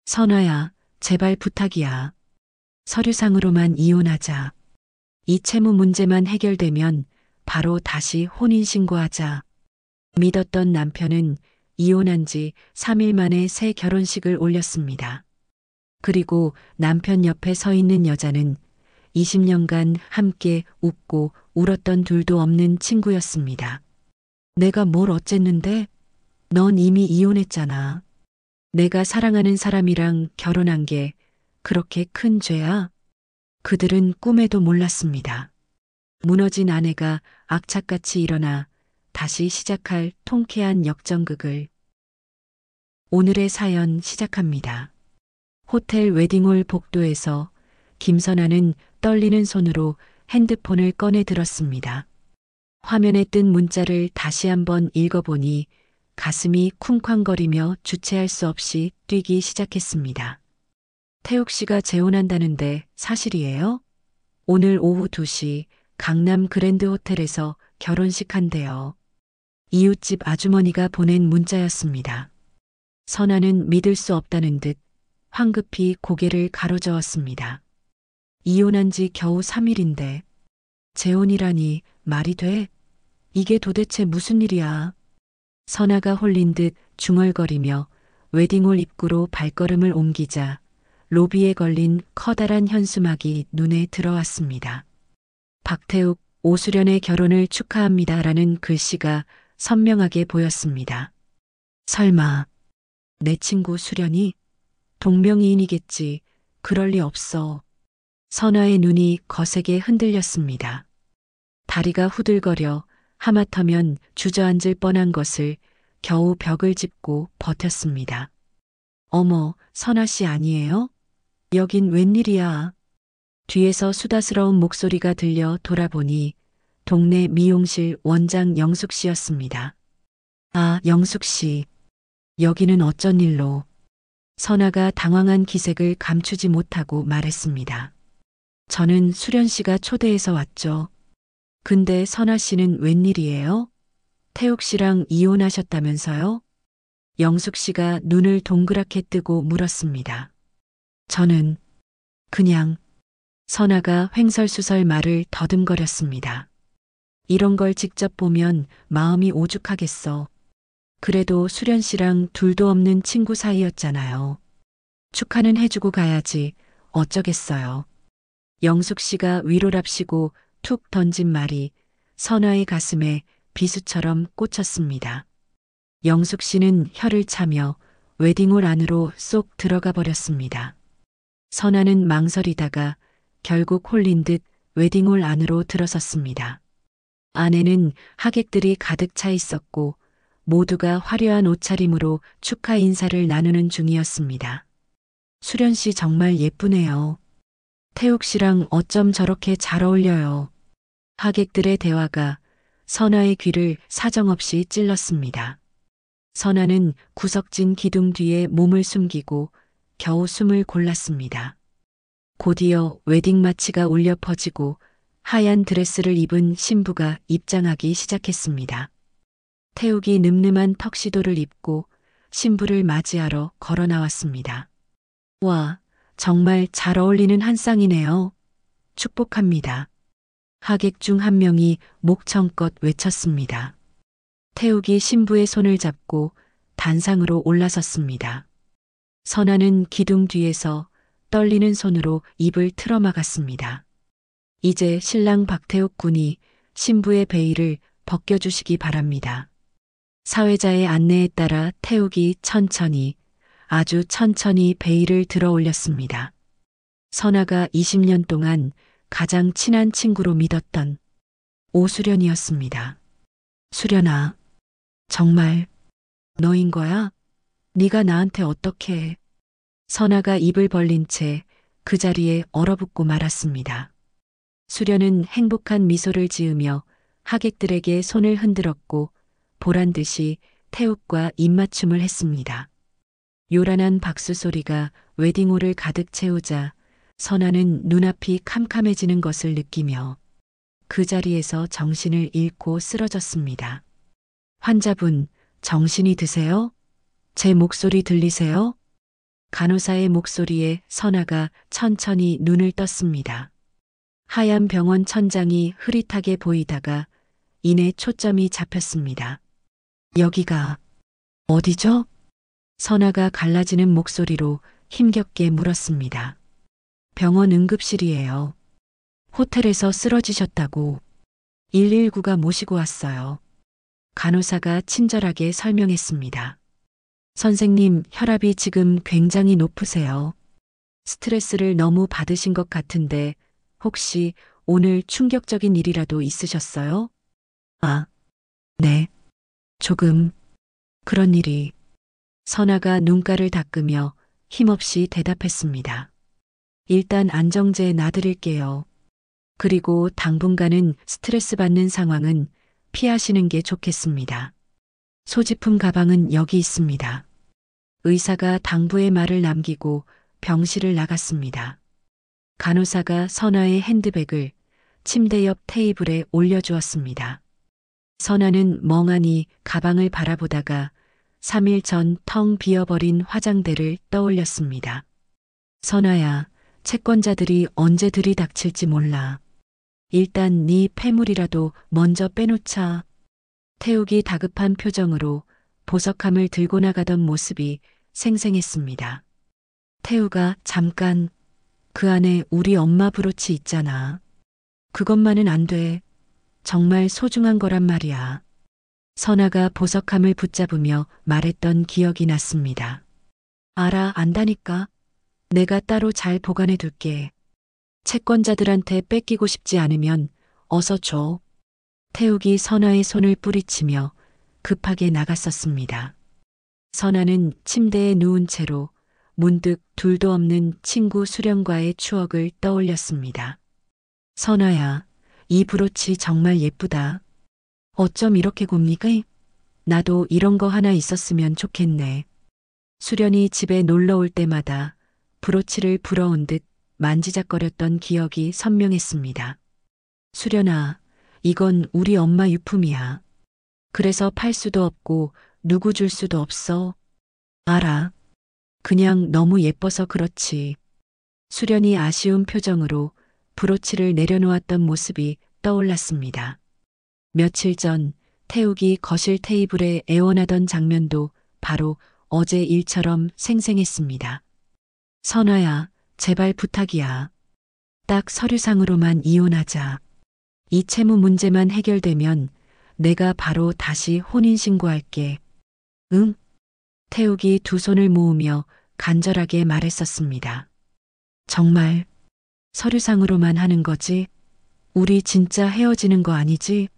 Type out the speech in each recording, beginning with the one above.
선아야, 제발 부탁이야. 서류상으로만 이혼하자. 이 채무 문제만 해결되면 바로 다시 혼인신고하자. 믿었던 남편은 이혼한 지 3일 만에 새 결혼식을 올렸습니다. 그리고 남편 옆에 서 있는 여자는 20년간 함께 웃고 울었던 둘도 없는 친구였습니다. 내가 뭘 어쨌는데? 넌 이미 이혼했잖아. 내가 사랑하는 사람이랑 결혼한 게 그렇게 큰 죄야? 그들은 꿈에도 몰랐습니다. 무너진 아내가 악착같이 일어나 다시 시작할 통쾌한 역전극을. 오늘의 사연 시작합니다. 호텔 웨딩홀 복도에서 김선아는 떨리는 손으로 핸드폰을 꺼내 들었습니다. 화면에 뜬 문자를 다시 한번 읽어보니 가슴이 쿵쾅거리며 주체할 수 없이 뛰기 시작했습니다. 태욱 씨가 재혼한다는데 사실이에요? 오늘 오후 2시 강남 그랜드 호텔에서 결혼식 한대요. 이웃집 아주머니가 보낸 문자였습니다. 선아는 믿을 수 없다는 듯 황급히 고개를 가로저었습니다. 이혼한 지 겨우 3일인데 재혼이라니 말이 돼? 이게 도대체 무슨 일이야? 선아가 홀린 듯 중얼거리며 웨딩홀 입구로 발걸음을 옮기자 로비에 걸린 커다란 현수막이 눈에 들어왔습니다. 박태욱, 오수련의 결혼을 축하합니다라는 글씨가 선명하게 보였습니다. 설마 내 친구 수련이? 동명이인이겠지. 그럴 리 없어. 선아의 눈이 거세게 흔들렸습니다. 다리가 후들거려 하마터면 주저앉을 뻔한 것을 겨우 벽을 짚고 버텼습니다. 어머, 선아 씨 아니에요? 여긴 웬일이야? 뒤에서 수다스러운 목소리가 들려 돌아보니 동네 미용실 원장 영숙 씨였습니다. 아, 영숙 씨. 여기는 어쩐 일로? 선아가 당황한 기색을 감추지 못하고 말했습니다. 저는 수련 씨가 초대해서 왔죠. 근데 선아 씨는 웬일이에요? 태욱 씨랑 이혼하셨다면서요? 영숙 씨가 눈을 동그랗게 뜨고 물었습니다. 저는 그냥. 선아가 횡설수설 말을 더듬거렸습니다. 이런 걸 직접 보면 마음이 오죽하겠어. 그래도 수련 씨랑 둘도 없는 친구 사이였잖아요. 축하는 해주고 가야지. 어쩌겠어요. 영숙 씨가 위로랍시고 툭 던진 말이 선아의 가슴에 비수처럼 꽂혔습니다. 영숙 씨는 혀를 차며 웨딩홀 안으로 쏙 들어가 버렸습니다. 선아는 망설이다가 결국 홀린 듯 웨딩홀 안으로 들어섰습니다. 안에는 하객들이 가득 차 있었고 모두가 화려한 옷차림으로 축하 인사를 나누는 중이었습니다. 수련 씨 정말 예쁘네요. 태욱 씨랑 어쩜 저렇게 잘 어울려요. 하객들의 대화가 선아의 귀를 사정없이 찔렀습니다. 선아는 구석진 기둥 뒤에 몸을 숨기고 겨우 숨을 골랐습니다. 곧이어 웨딩 마치가 울려 퍼지고 하얀 드레스를 입은 신부가 입장하기 시작했습니다. 태욱이 늠름한 턱시도를 입고 신부를 맞이하러 걸어 나왔습니다. 와, 정말 잘 어울리는 한 쌍이네요. 축복합니다. 하객 중 한 명이 목청껏 외쳤습니다. 태욱이 신부의 손을 잡고 단상으로 올라섰습니다. 선아는 기둥 뒤에서 떨리는 손으로 입을 틀어막았습니다. 이제 신랑 박태욱 군이 신부의 베일을 벗겨주시기 바랍니다. 사회자의 안내에 따라 태욱이 천천히, 아주 천천히 베일을 들어 올렸습니다. 선아가 20년 동안 가장 친한 친구로 믿었던 오수련이었습니다. 수련아, 정말 너인 거야? 네가 나한테 어떻게 해? 선아가 입을 벌린 채 그 자리에 얼어붙고 말았습니다. 수련은 행복한 미소를 지으며 하객들에게 손을 흔들었고 보란 듯이 태욱과 입맞춤을 했습니다. 요란한 박수 소리가 웨딩홀을 가득 채우자 선아는 눈앞이 캄캄해지는 것을 느끼며 그 자리에서 정신을 잃고 쓰러졌습니다. 환자분, 정신이 드세요? 제 목소리 들리세요? 간호사의 목소리에 선아가 천천히 눈을 떴습니다. 하얀 병원 천장이 흐릿하게 보이다가 이내 초점이 잡혔습니다. 여기가 어디죠? 선아가 갈라지는 목소리로 힘겹게 물었습니다. 병원 응급실이에요. 호텔에서 쓰러지셨다고 119가 모시고 왔어요. 간호사가 친절하게 설명했습니다. 선생님, 혈압이 지금 굉장히 높으세요. 스트레스를 너무 받으신 것 같은데 혹시 오늘 충격적인 일이라도 있으셨어요? 아, 네. 조금 그런 일이. 선아가 눈가를 닦으며 힘없이 대답했습니다. 일단 안정제 놔드릴게요. 그리고 당분간은 스트레스 받는 상황은 피하시는 게 좋겠습니다. 소지품 가방은 여기 있습니다. 의사가 당부의 말을 남기고 병실을 나갔습니다. 간호사가 선아의 핸드백을 침대 옆 테이블에 올려주었습니다. 선아는 멍하니 가방을 바라보다가 3일 전 텅 비어버린 화장대를 떠올렸습니다. 선아야, 채권자들이 언제 들이닥칠지 몰라. 일단 네 폐물이라도 먼저 빼놓자. 태욱이 다급한 표정으로 보석함을 들고 나가던 모습이 생생했습니다. 태우가 잠깐, 그 안에 우리 엄마 브로치 있잖아. 그것만은 안 돼. 정말 소중한 거란 말이야. 선아가 보석함을 붙잡으며 말했던 기억이 났습니다. 알아, 안다니까. 내가 따로 잘 보관해 둘게. 채권자들한테 뺏기고 싶지 않으면 어서 줘. 태욱이 선아의 손을 뿌리치며 급하게 나갔었습니다. 선아는 침대에 누운 채로 문득 둘도 없는 친구 수령과의 추억을 떠올렸습니다. 선아야, 이 브로치 정말 예쁘다. 어쩜 이렇게 곱니까? 나도 이런 거 하나 있었으면 좋겠네. 수련이 집에 놀러 올 때마다 브로치를 부러운 듯 만지작거렸던 기억이 선명했습니다. 수련아, 이건 우리 엄마 유품이야. 그래서 팔 수도 없고 누구 줄 수도 없어. 알아. 그냥 너무 예뻐서 그렇지. 수련이 아쉬운 표정으로 브로치를 내려놓았던 모습이 떠올랐습니다. 며칠 전 태욱이 거실 테이블에 애원하던 장면도 바로 어제 일처럼 생생했습니다. 선아야, 제발 부탁이야. 딱 서류상으로만 이혼하자. 이 채무 문제만 해결되면 내가 바로 다시 혼인신고할게. 응? 태욱이 두 손을 모으며 간절하게 말했었습니다. 정말 서류상으로만 하는 거지? 우리 진짜 헤어지는 거 아니지?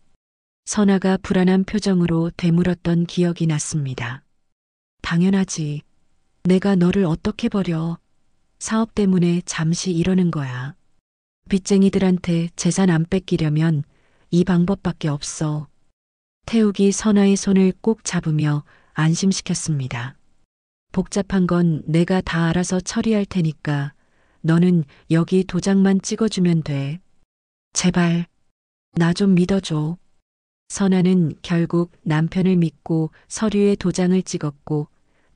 선아가 불안한 표정으로 되물었던 기억이 났습니다. 당연하지. 내가 너를 어떻게 버려. 사업 때문에 잠시 이러는 거야. 빚쟁이들한테 재산 안 뺏기려면 이 방법밖에 없어. 태욱이 선아의 손을 꼭 잡으며 안심시켰습니다. 복잡한 건 내가 다 알아서 처리할 테니까 너는 여기 도장만 찍어주면 돼. 제발, 나 좀 믿어줘. 선아는 결국 남편을 믿고 서류에 도장을 찍었고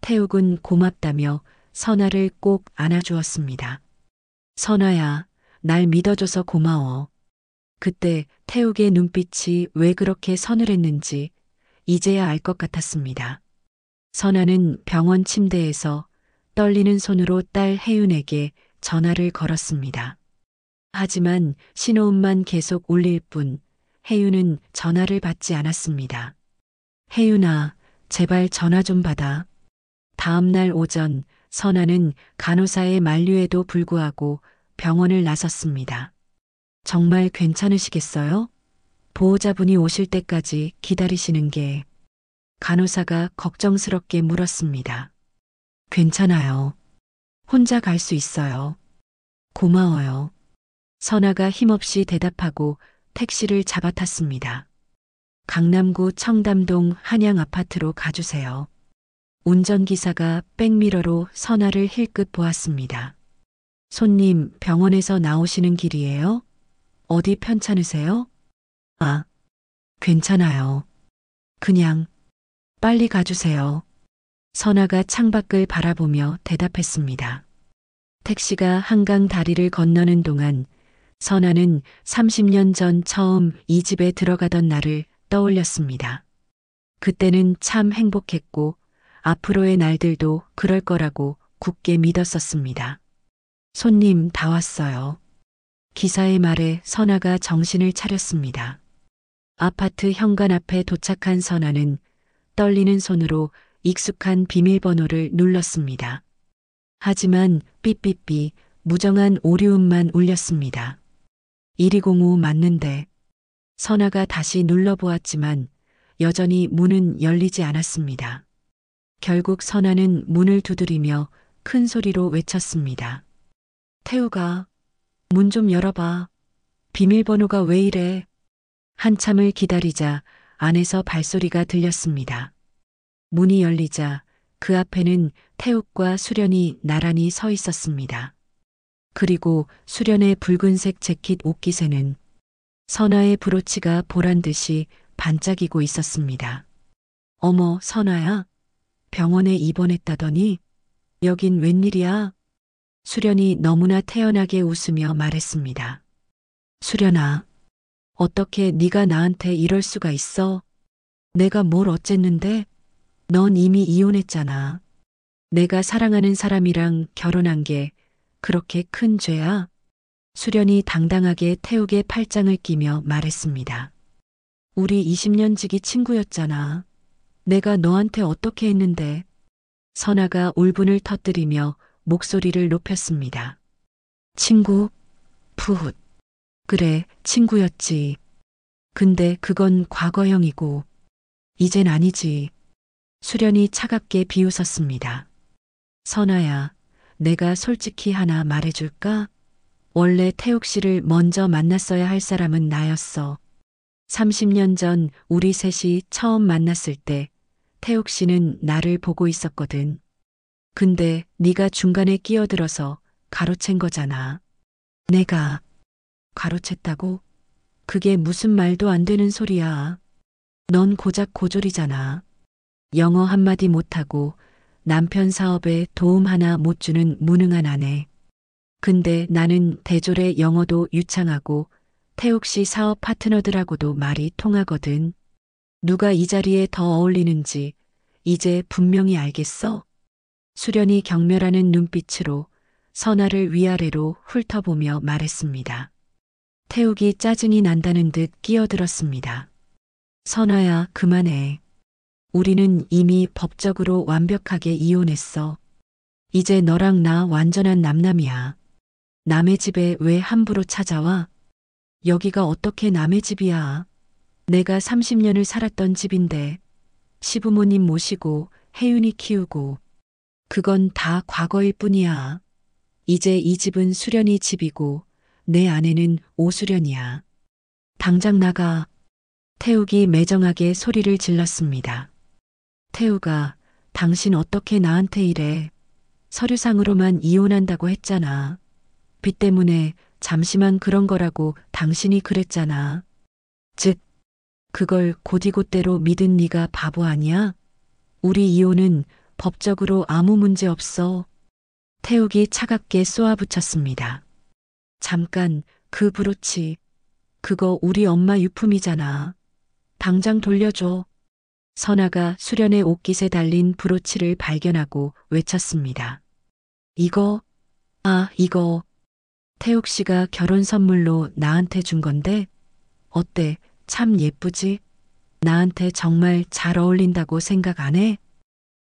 태욱은 고맙다며 선아를 꼭 안아주었습니다. 선아야, 날 믿어줘서 고마워. 그때 태욱의 눈빛이 왜 그렇게 서늘했는지 이제야 알 것 같았습니다. 선아는 병원 침대에서 떨리는 손으로 딸 혜윤에게 전화를 걸었습니다. 하지만 신호음만 계속 울릴 뿐 혜윤은 전화를 받지 않았습니다. 혜윤아, 제발 전화 좀 받아. 다음 날 오전 선아는 간호사의 만류에도 불구하고 병원을 나섰습니다. 정말 괜찮으시겠어요? 보호자분이 오실 때까지 기다리시는 게. 간호사가 걱정스럽게 물었습니다. 괜찮아요. 혼자 갈 수 있어요. 고마워요. 선아가 힘없이 대답하고 택시를 잡아탔습니다. 강남구 청담동 한양 아파트로 가주세요. 운전기사가 백미러로 선아를 힐끗 보았습니다. 손님, 병원에서 나오시는 길이에요? 어디 편찮으세요? 아, 괜찮아요. 그냥 빨리 가주세요. 선아가 창밖을 바라보며 대답했습니다. 택시가 한강 다리를 건너는 동안 선아는 30년 전 처음 이 집에 들어가던 날을 떠올렸습니다. 그때는 참 행복했고 앞으로의 날들도 그럴 거라고 굳게 믿었었습니다. 손님 다 왔어요. 기사의 말에 선아가 정신을 차렸습니다. 아파트 현관 앞에 도착한 선아는 떨리는 손으로 익숙한 비밀번호를 눌렀습니다. 하지만 삐삐삐 무정한 오류음만 울렸습니다. 1205 맞는데. 선아가 다시 눌러보았지만 여전히 문은 열리지 않았습니다. 결국 선아는 문을 두드리며 큰 소리로 외쳤습니다. 태우가 문 좀 열어봐. 비밀번호가 왜 이래? 한참을 기다리자 안에서 발소리가 들렸습니다. 문이 열리자 그 앞에는 태욱과 수련이 나란히 서 있었습니다. 그리고 수련의 붉은색 재킷 옷깃에는 선아의 브로치가 보란 듯이 반짝이고 있었습니다. 어머, 선아야. 병원에 입원했다더니 여긴 웬일이야? 수련이 너무나 태연하게 웃으며 말했습니다. 수련아, 어떻게 네가 나한테 이럴 수가 있어? 내가 뭘 어쨌는데? 넌 이미 이혼했잖아. 내가 사랑하는 사람이랑 결혼한 게 그렇게 큰 죄야? 수련이 당당하게 태욱의 팔짱을 끼며 말했습니다. 우리 20년 지기 친구였잖아. 내가 너한테 어떻게 했는데? 선아가 울분을 터뜨리며 목소리를 높였습니다. 친구? 푸훗. 그래, 친구였지. 근데 그건 과거형이고, 이젠 아니지. 수련이 차갑게 비웃었습니다. 선아야, 내가 솔직히 하나 말해줄까? 원래 태욱 씨를 먼저 만났어야 할 사람은 나였어. 30년 전 우리 셋이 처음 만났을 때 태욱 씨는 나를 보고 있었거든. 근데 네가 중간에 끼어들어서 가로챈 거잖아. 내가 가로챘다고? 그게 무슨 말도 안 되는 소리야. 넌 고작 고졸이잖아. 영어 한마디 못하고 남편 사업에 도움 하나 못 주는 무능한 아내. 근데 나는 대졸의 영어도 유창하고 태욱 씨 사업 파트너들하고도 말이 통하거든. 누가 이 자리에 더 어울리는지 이제 분명히 알겠어? 수련이 경멸하는 눈빛으로 선아를 위아래로 훑어보며 말했습니다. 태욱이 짜증이 난다는 듯 끼어들었습니다. 선아야, 그만해. 우리는 이미 법적으로 완벽하게 이혼했어. 이제 너랑 나 완전한 남남이야. 남의 집에 왜 함부로 찾아와? 여기가 어떻게 남의 집이야? 내가 30년을 살았던 집인데 시부모님 모시고 혜윤이 키우고 그건 다 과거일 뿐이야. 이제 이 집은 수련이 집이고 내 아내는 오수련이야. 당장 나가. 태욱이 매정하게 소리를 질렀습니다. 태욱아, 당신 어떻게 나한테 이래? 서류상으로만 이혼한다고 했잖아. 빚 때문에 잠시만 그런 거라고 당신이 그랬잖아. 즉, 그걸 곧이곧대로 믿은 네가 바보 아니야? 우리 이혼은 법적으로 아무 문제 없어. 태욱이 차갑게 쏘아붙였습니다. 잠깐, 그 브로치. 그거 우리 엄마 유품이잖아. 당장 돌려줘. 선아가 수련의 옷깃에 달린 브로치를 발견하고 외쳤습니다. 이거? 아, 이거. 태욱 씨가 결혼 선물로 나한테 준 건데? 어때? 참 예쁘지? 나한테 정말 잘 어울린다고 생각 안 해?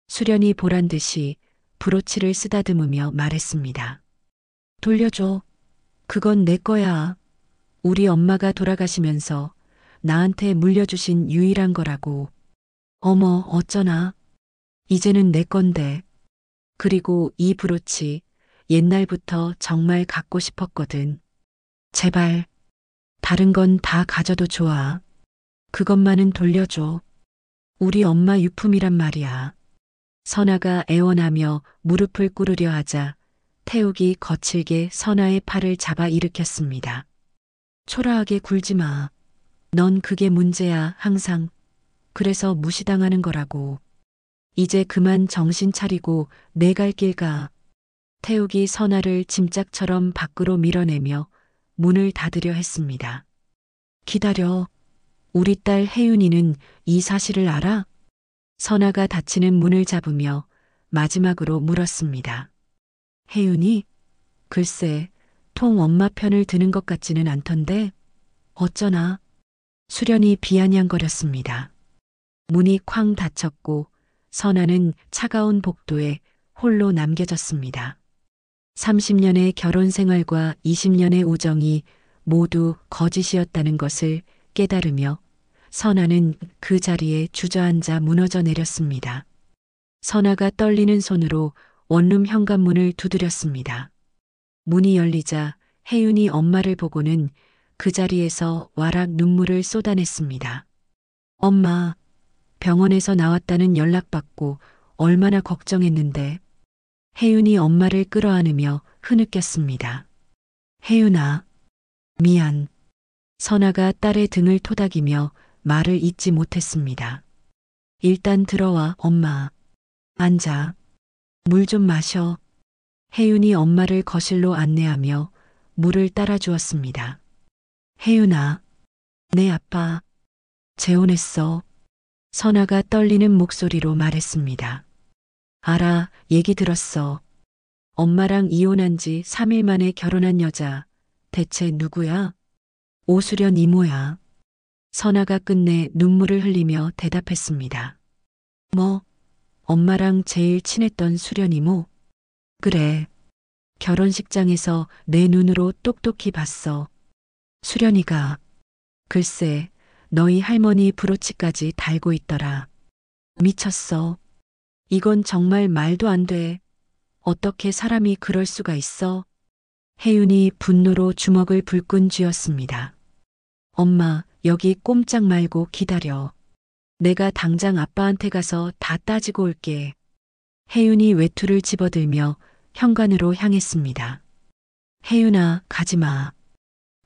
수련이 보란 듯이 브로치를 쓰다듬으며 말했습니다. 돌려줘. 그건 내 거야. 우리 엄마가 돌아가시면서 나한테 물려주신 유일한 거라고. 어머, 어쩌나. 이제는 내 건데. 그리고 이 브로치 옛날부터 정말 갖고 싶었거든. 제발, 다른 건 다 가져도 좋아. 그것만은 돌려줘. 우리 엄마 유품이란 말이야. 선아가 애원하며 무릎을 꿇으려 하자 태욱이 거칠게 선아의 팔을 잡아 일으켰습니다. 초라하게 굴지 마. 넌 그게 문제야, 항상. 그래서 무시당하는 거라고. 이제 그만 정신 차리고 내 갈 길 가. 태욱이 선아를 짐짝처럼 밖으로 밀어내며 문을 닫으려 했습니다. 기다려. 우리 딸 혜윤이는 이 사실을 알아? 선아가 닫히는 문을 잡으며 마지막으로 물었습니다. 혜윤이? 글쎄, 통 엄마 편을 드는 것 같지는 않던데 어쩌나? 수련이 비아냥거렸습니다. 문이 쾅 닫혔고 선아는 차가운 복도에 홀로 남겨졌습니다. 30년의 결혼 생활과 20년의 우정이 모두 거짓이었다는 것을 깨달으며 선아는 그 자리에 주저앉아 무너져 내렸습니다. 선아가 떨리는 손으로 원룸 현관문을 두드렸습니다. 문이 열리자 혜윤이 엄마를 보고는 그 자리에서 와락 눈물을 쏟아냈습니다. 엄마, 병원에서 나왔다는 연락받고 얼마나 걱정했는데. 혜윤이 엄마를 끌어안으며 흐느꼈습니다. 혜윤아, 미안. 선아가 딸의 등을 토닥이며 말을 잇지 못했습니다. 일단 들어와, 엄마. 앉아. 물 좀 마셔. 혜윤이 엄마를 거실로 안내하며 물을 따라주었습니다. 혜윤아, 내 아빠 재혼했어. 선아가 떨리는 목소리로 말했습니다. 알아, 얘기 들었어. 엄마랑 이혼한 지 3일 만에 결혼한 여자, 대체 누구야? 오수련 이모야. 선아가 끝내 눈물을 흘리며 대답했습니다. 뭐, 엄마랑 제일 친했던 수련 이모? 그래. 결혼식장에서 내 눈으로 똑똑히 봤어. 수련이가, 글쎄, 너희 할머니 브로치까지 달고 있더라. 미쳤어. 이건 정말 말도 안 돼. 어떻게 사람이 그럴 수가 있어? 혜윤이 분노로 주먹을 불끈 쥐었습니다. 엄마, 여기 꼼짝 말고 기다려. 내가 당장 아빠한테 가서 다 따지고 올게. 혜윤이 외투를 집어들며 현관으로 향했습니다. 혜윤아, 가지 마.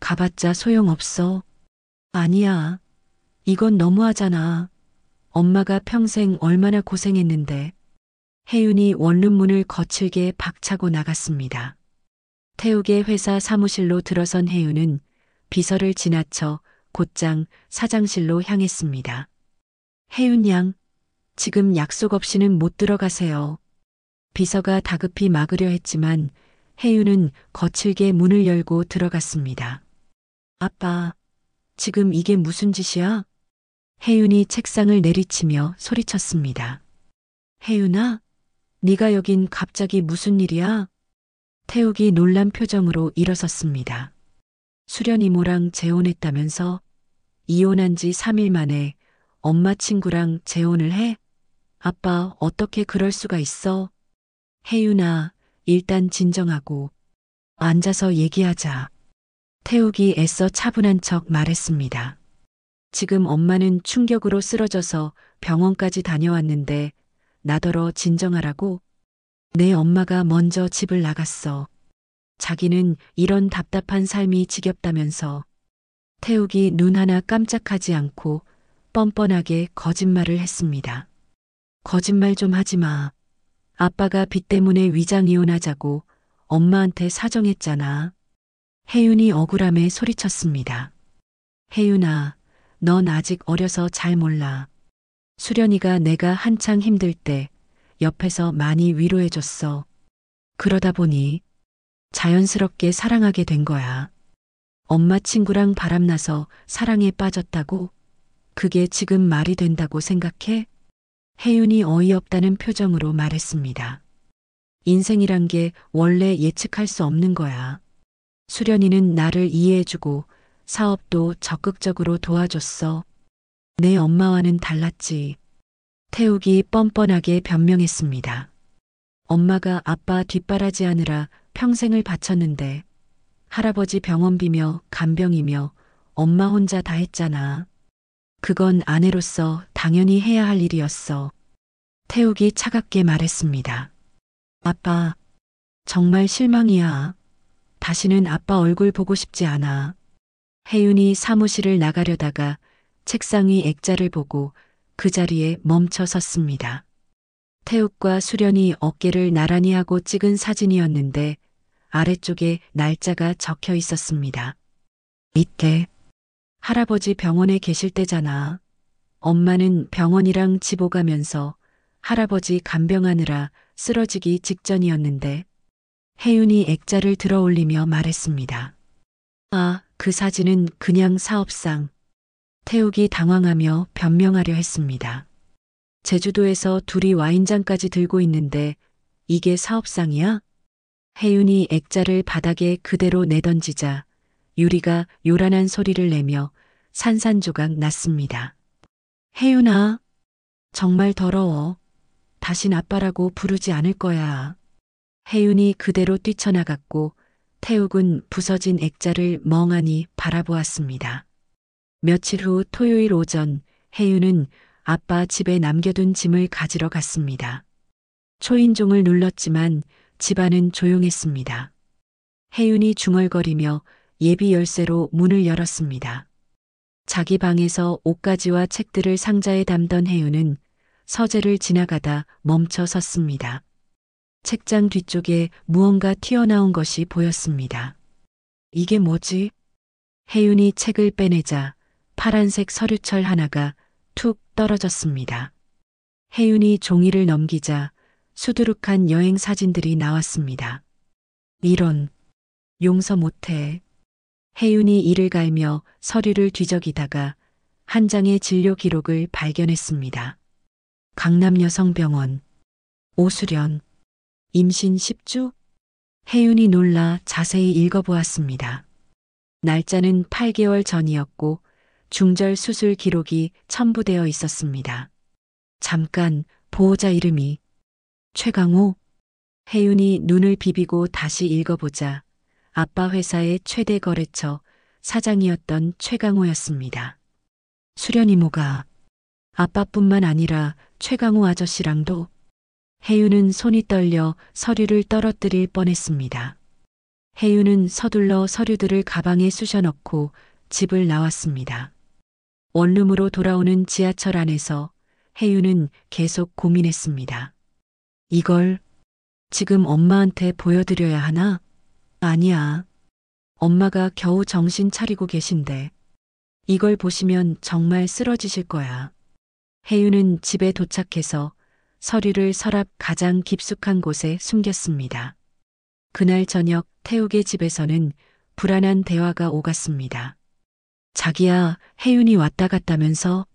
가봤자 소용없어. 아니야. 이건 너무하잖아. 엄마가 평생 얼마나 고생했는데. 혜윤이 원룸 문을 거칠게 박차고 나갔습니다. 태욱의 회사 사무실로 들어선 혜윤은 비서를 지나쳐 곧장 사장실로 향했습니다. 혜윤 양, 지금 약속 없이는 못 들어가세요. 비서가 다급히 막으려 했지만 혜윤은 거칠게 문을 열고 들어갔습니다. 아빠, 지금 이게 무슨 짓이야? 혜윤이 책상을 내리치며 소리쳤습니다. 혜윤아, 네가 여긴 갑자기 무슨 일이야? 태욱이 놀란 표정으로 일어섰습니다. 수련 이모랑 재혼했다면서? 이혼한 지 3일 만에 엄마 친구랑 재혼을 해? 아빠, 어떻게 그럴 수가 있어? 혜윤아, 일단 진정하고 앉아서 얘기하자. 태욱이 애써 차분한 척 말했습니다. 지금 엄마는 충격으로 쓰러져서 병원까지 다녀왔는데 나더러 진정하라고? 내 엄마가 먼저 집을 나갔어. 자기는 이런 답답한 삶이 지겹다면서. 태욱이 눈 하나 깜짝하지 않고 뻔뻔하게 거짓말을 했습니다. 거짓말 좀 하지 마. 아빠가 빚 때문에 위장 이혼하자고 엄마한테 사정했잖아. 혜윤이 억울함에 소리쳤습니다. 혜윤아, 넌 아직 어려서 잘 몰라. 수련이가 내가 한창 힘들 때 옆에서 많이 위로해줬어. 그러다 보니 자연스럽게 사랑하게 된 거야. 엄마 친구랑 바람나서 사랑에 빠졌다고? 그게 지금 말이 된다고 생각해? 혜윤이 어이없다는 표정으로 말했습니다. 인생이란 게 원래 예측할 수 없는 거야. 수련이는 나를 이해해주고 사업도 적극적으로 도와줬어. 내 엄마와는 달랐지. 태욱이 뻔뻔하게 변명했습니다. 엄마가 아빠 뒷바라지하느라 평생을 바쳤는데 할아버지 병원비며 간병이며 엄마 혼자 다 했잖아. 그건 아내로서 당연히 해야 할 일이었어. 태욱이 차갑게 말했습니다. 아빠, 정말 실망이야. 다시는 아빠 얼굴 보고 싶지 않아. 혜윤이 사무실을 나가려다가 책상 위 액자를 보고 그 자리에 멈춰 섰습니다. 태욱과 수련이 어깨를 나란히 하고 찍은 사진이었는데 아래쪽에 날짜가 적혀 있었습니다. 이때 할아버지 병원에 계실 때잖아. 엄마는 병원이랑 집 오가면서 할아버지 간병하느라 쓰러지기 직전이었는데 혜윤이 액자를 들어 올리며 말했습니다. 아, 그 사진은 그냥 사업상. 태욱이 당황하며 변명하려 했습니다. 제주도에서 둘이 와인잔까지 들고 있는데 이게 사업상이야? 혜윤이 액자를 바닥에 그대로 내던지자 유리가 요란한 소리를 내며 산산조각 났습니다. 혜윤아, 정말 더러워. 다신 아빠라고 부르지 않을 거야. 혜윤이 그대로 뛰쳐나갔고 태욱은 부서진 액자를 멍하니 바라보았습니다. 며칠 후 토요일 오전 혜윤은 아빠 집에 남겨둔 짐을 가지러 갔습니다. 초인종을 눌렀지만 집안은 조용했습니다. 혜윤이 중얼거리며 예비 열쇠로 문을 열었습니다. 자기 방에서 옷가지와 책들을 상자에 담던 혜윤은 서재를 지나가다 멈춰 섰습니다. 책장 뒤쪽에 무언가 튀어나온 것이 보였습니다. 이게 뭐지? 혜윤이 책을 빼내자 파란색 서류철 하나가 툭 떨어졌습니다. 혜윤이 종이를 넘기자 수두룩한 여행 사진들이 나왔습니다. 이런, 용서 못해. 혜윤이 이를 갈며 서류를 뒤적이다가 한 장의 진료 기록을 발견했습니다. 강남여성병원, 오수련, 임신 10주? 혜윤이 놀라 자세히 읽어보았습니다. 날짜는 8개월 전이었고 중절 수술 기록이 첨부되어 있었습니다. 잠깐 보호자 이름이 최강호. 혜윤이 눈을 비비고 다시 읽어보자 아빠 회사의 최대 거래처 사장이었던 최강호였습니다. 수련 이모가 아빠뿐만 아니라 최강호 아저씨랑도. 혜윤은 손이 떨려 서류를 떨어뜨릴 뻔했습니다. 혜윤은 서둘러 서류들을 가방에 쑤셔넣고 집을 나왔습니다. 원룸으로 돌아오는 지하철 안에서 혜윤은 계속 고민했습니다. 이걸 지금 엄마한테 보여드려야 하나? 아니야. 엄마가 겨우 정신 차리고 계신데 이걸 보시면 정말 쓰러지실 거야. 혜윤은 집에 도착해서 서류를 서랍 가장 깊숙한 곳에 숨겼습니다. 그날 저녁 태욱의 집에서는 불안한 대화가 오갔습니다. 자기야, 혜윤이 왔다 갔다면서?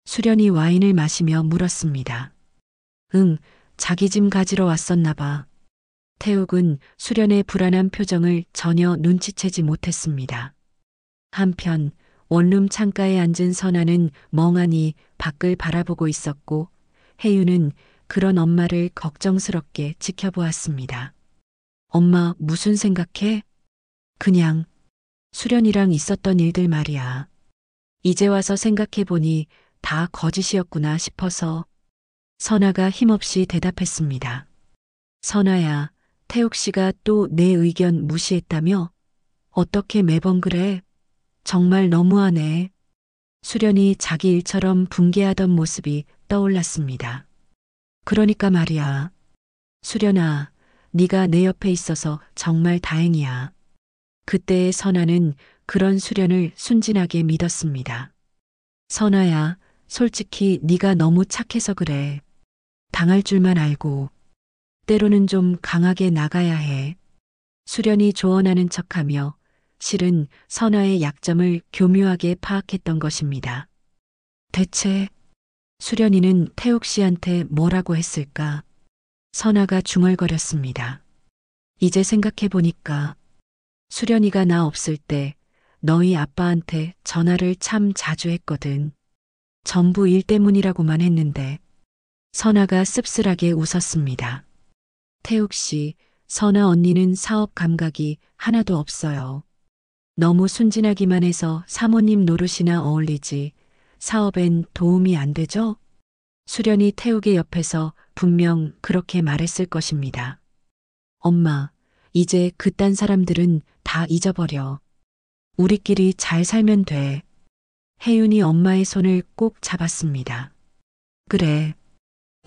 수련이 와인을 마시며 물었습니다. 응, 자기 짐 가지러 왔었나 봐. 태욱은 수련의 불안한 표정을 전혀 눈치채지 못했습니다. 한편 원룸 창가에 앉은 선아는 멍하니 밖을 바라보고 있었고 혜윤은 그런 엄마를 걱정스럽게 지켜보았습니다. 엄마 무슨 생각해? 그냥 수련이랑 있었던 일들 말이야. 이제 와서 생각해보니 다 거짓이었구나 싶어서. 선아가 힘없이 대답했습니다. 선아야, 태욱 씨가 또 내 의견 무시했다며? 어떻게 매번 그래? 정말 너무하네. 수련이 자기 일처럼 붕괴하던 모습이 떠올랐습니다. 그러니까 말이야. 수련아, 네가 내 옆에 있어서 정말 다행이야. 그때의 선아는 그런 수련을 순진하게 믿었습니다. 선아야, 솔직히 네가 너무 착해서 그래. 당할 줄만 알고. 때로는 좀 강하게 나가야 해. 수련이 조언하는 척하며 실은 선아의 약점을 교묘하게 파악했던 것입니다. 대체 수련이는 태욱 씨한테 뭐라고 했을까? 선아가 중얼거렸습니다. 이제 생각해보니까 수련이가 나 없을 때 너희 아빠한테 전화를 참 자주 했거든. 전부 일 때문이라고만 했는데. 선아가 씁쓸하게 웃었습니다. 태욱 씨, 선아 언니는 사업 감각이 하나도 없어요. 너무 순진하기만 해서 사모님 노릇이나 어울리지 사업엔 도움이 안 되죠? 수련이 태욱의 옆에서 분명 그렇게 말했을 것입니다. 엄마, 이제 그딴 사람들은 다 잊어버려. 우리끼리 잘 살면 돼. 혜윤이 엄마의 손을 꼭 잡았습니다. 그래,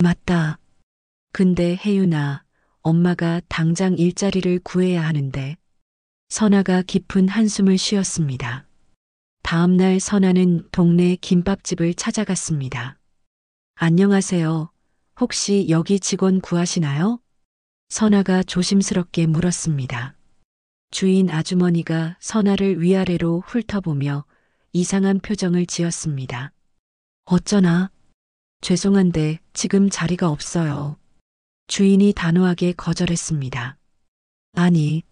맞다. 근데 혜윤아, 엄마가 당장 일자리를 구해야 하는데. 선아가 깊은 한숨을 쉬었습니다. 다음 날 선아는 동네 김밥집을 찾아갔습니다. 안녕하세요. 혹시 여기 직원 구하시나요? 선아가 조심스럽게 물었습니다. 주인 아주머니가 선아를 위아래로 훑어보며 이상한 표정을 지었습니다. 어쩌나? 죄송한데 지금 자리가 없어요. 주인이 단호하게 거절했습니다. 아니,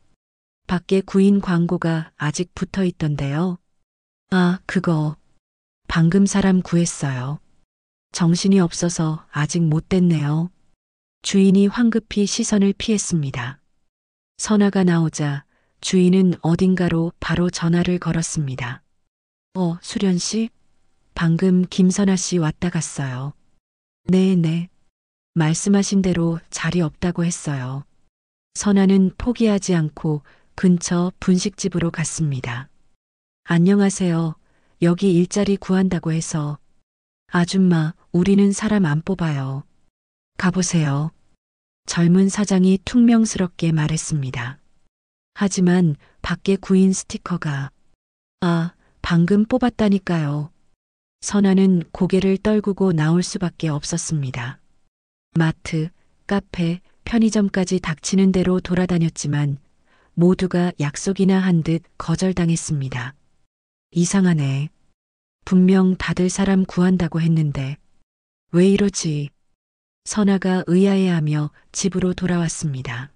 밖에 구인 광고가 아직 붙어 있던데요. 아, 그거. 방금 사람 구했어요. 정신이 없어서 아직 못 됐네요. 주인이 황급히 시선을 피했습니다. 선아가 나오자 주인은 어딘가로 바로 전화를 걸었습니다. 수련 씨? 방금 김선아 씨 왔다 갔어요. 네네. 말씀하신 대로 자리 없다고 했어요. 선아는 포기하지 않고 근처 분식집으로 갔습니다. 안녕하세요. 여기 일자리 구한다고 해서. 아줌마, 우리는 사람 안 뽑아요. 가보세요. 젊은 사장이 퉁명스럽게 말했습니다. 하지만 밖에 구인 스티커가. 아, 방금 뽑았다니까요. 선아는 고개를 떨구고 나올 수밖에 없었습니다. 마트, 카페, 편의점까지 닥치는 대로 돌아다녔지만 모두가 약속이나 한 듯 거절당했습니다. 이상하네. 분명 다들 사람 구한다고 했는데 왜 이러지? 선아가 의아해하며 집으로 돌아왔습니다.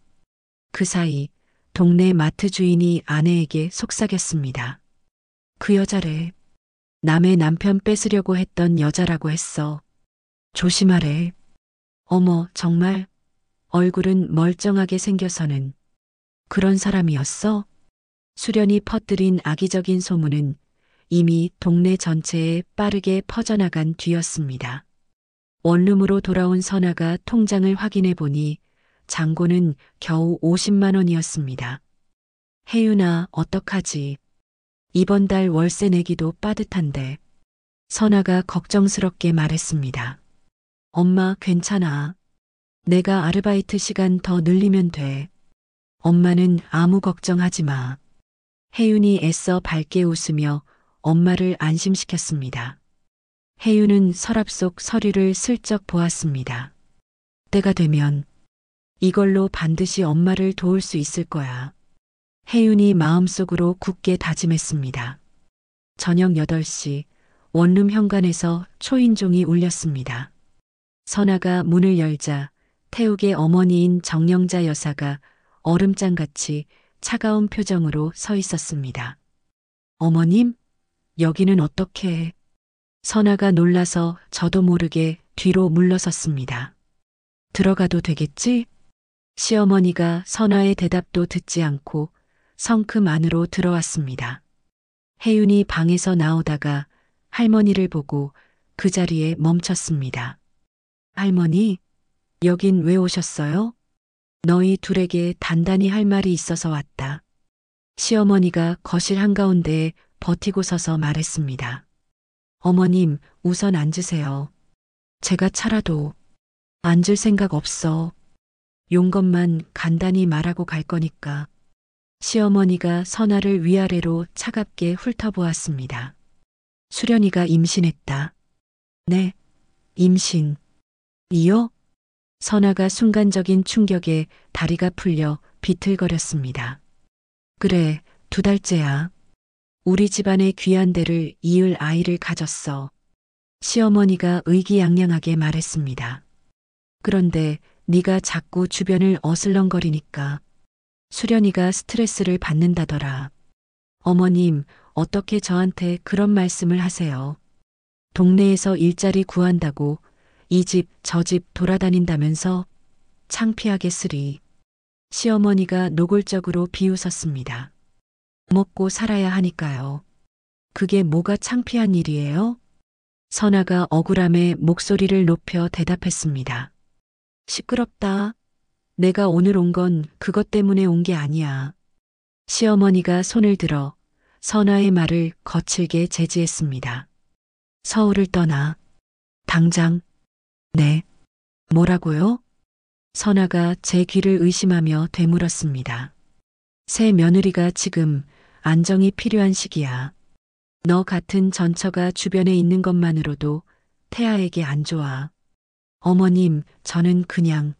그 사이 동네 마트 주인이 아내에게 속삭였습니다. 그 여자래. 남의 남편 뺏으려고 했던 여자라고 했어. 조심하래. 어머, 정말? 얼굴은 멀쩡하게 생겨서는 그런 사람이었어? 수련이 퍼뜨린 악의적인 소문은 이미 동네 전체에 빠르게 퍼져나간 뒤였습니다. 원룸으로 돌아온 선아가 통장을 확인해 보니 잔고는 겨우 50만 원이었습니다. 혜윤아, 어떡하지? 이번 달 월세 내기도 빠듯한데. 선아가 걱정스럽게 말했습니다. 엄마, 괜찮아. 내가 아르바이트 시간 더 늘리면 돼. 엄마는 아무 걱정하지 마. 혜윤이 애써 밝게 웃으며 엄마를 안심시켰습니다. 혜윤은 서랍 속 서류를 슬쩍 보았습니다. 때가 되면 이걸로 반드시 엄마를 도울 수 있을 거야. 혜윤이 마음속으로 굳게 다짐했습니다. 저녁 8시 원룸 현관에서 초인종이 울렸습니다. 선아가 문을 열자 태욱의 어머니인 정영자 여사가 얼음장같이 차가운 표정으로 서 있었습니다. 어머님, 여기는 어떻게? 선아가 놀라서 저도 모르게 뒤로 물러섰습니다. 들어가도 되겠지? 시어머니가 선아의 대답도 듣지 않고 성큼 안으로 들어왔습니다. 혜윤이 방에서 나오다가 할머니를 보고 그 자리에 멈췄습니다. 할머니, 여긴 왜 오셨어요? 너희 둘에게 단단히 할 말이 있어서 왔다. 시어머니가 거실 한가운데에 버티고 서서 말했습니다. 어머님, 우선 앉으세요. 제가 차라도 앉을 생각 없어. 용건만 간단히 말하고 갈 거니까. 시어머니가 선아를 위아래로 차갑게 훑어보았습니다. 수련이가 임신했다. 네, 임신. 이요? 선아가 순간적인 충격에 다리가 풀려 비틀거렸습니다. 그래, 2달째야. 우리 집안의 귀한 데를 이을 아이를 가졌어. 시어머니가 의기양양하게 말했습니다. 그런데 네가 자꾸 주변을 어슬렁거리니까 수련이가 스트레스를 받는다더라. 어머님, 어떻게 저한테 그런 말씀을 하세요? 동네에서 일자리 구한다고 이 집 저 집 돌아다닌다면서 창피하게 쓰리. 시어머니가 노골적으로 비웃었습니다. 먹고 살아야 하니까요. 그게 뭐가 창피한 일이에요? 선아가 억울함에 목소리를 높여 대답했습니다. 시끄럽다. 내가 오늘 온 건 그것 때문에 온 게 아니야. 시어머니가 손을 들어 선아의 말을 거칠게 제지했습니다. 서울을 떠나. 당장. 네. 뭐라고요? 선아가 제 귀를 의심하며 되물었습니다. 새 며느리가 지금 안정이 필요한 시기야. 너 같은 전처가 주변에 있는 것만으로도 태아에게 안 좋아. 어머님, 저는 그냥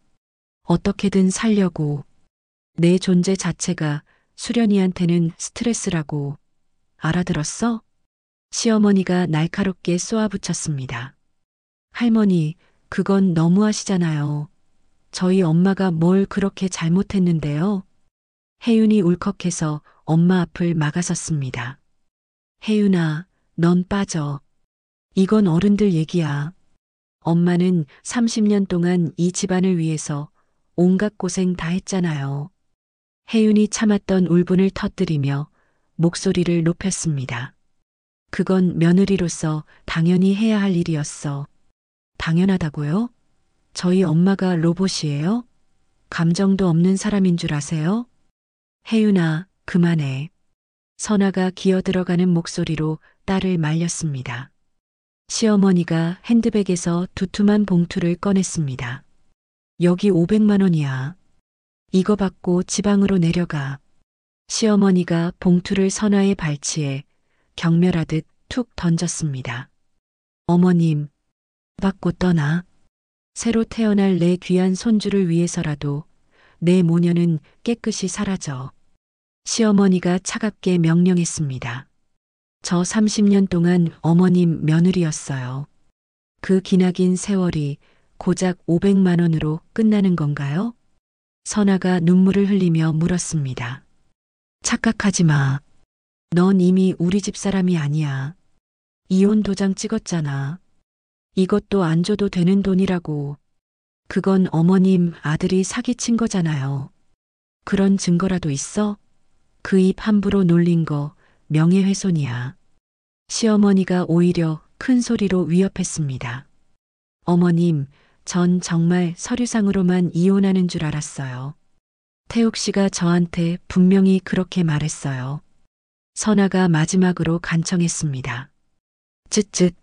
어떻게든 살려고. 내 존재 자체가 수련이한테는 스트레스라고. 알아들었어? 시어머니가 날카롭게 쏘아붙였습니다. 할머니, 그건 너무하시잖아요. 저희 엄마가 뭘 그렇게 잘못했는데요? 혜윤이 울컥해서 엄마 앞을 막아섰습니다. 혜윤아, 넌 빠져. 이건 어른들 얘기야. 엄마는 30년 동안 이 집안을 위해서 온갖 고생 다 했잖아요. 혜윤이 참았던 울분을 터뜨리며 목소리를 높였습니다. 그건 며느리로서 당연히 해야 할 일이었어. 당연하다고요? 저희 엄마가 로봇이에요? 감정도 없는 사람인 줄 아세요? 혜윤아, 그만해. 선아가 기어들어가는 목소리로 딸을 말렸습니다. 시어머니가 핸드백에서 두툼한 봉투를 꺼냈습니다. 여기 500만 원이야. 이거 받고 지방으로 내려가. 시어머니가 봉투를 선아의 발치에 경멸하듯 툭 던졌습니다. 어머님, 받고 떠나. 새로 태어날 내 귀한 손주를 위해서라도 내 모녀는 깨끗이 사라져. 시어머니가 차갑게 명령했습니다. 저 30년 동안 어머님 며느리였어요. 그 기나긴 세월이 고작 500만 원으로 끝나는 건가요? 선아가 눈물을 흘리며 물었습니다. 착각하지 마. 넌 이미 우리 집 사람이 아니야. 이혼 도장 찍었잖아. 이것도 안 줘도 되는 돈이라고. 그건 어머님 아들이 사기친 거잖아요. 그런 증거라도 있어? 그 입 함부로 놀린 거 명예훼손이야. 시어머니가 오히려 큰 소리로 위협했습니다. 어머님, 전 정말 서류상으로만 이혼하는 줄 알았어요. 태욱 씨가 저한테 분명히 그렇게 말했어요. 선아가 마지막으로 간청했습니다. 쯧쯧.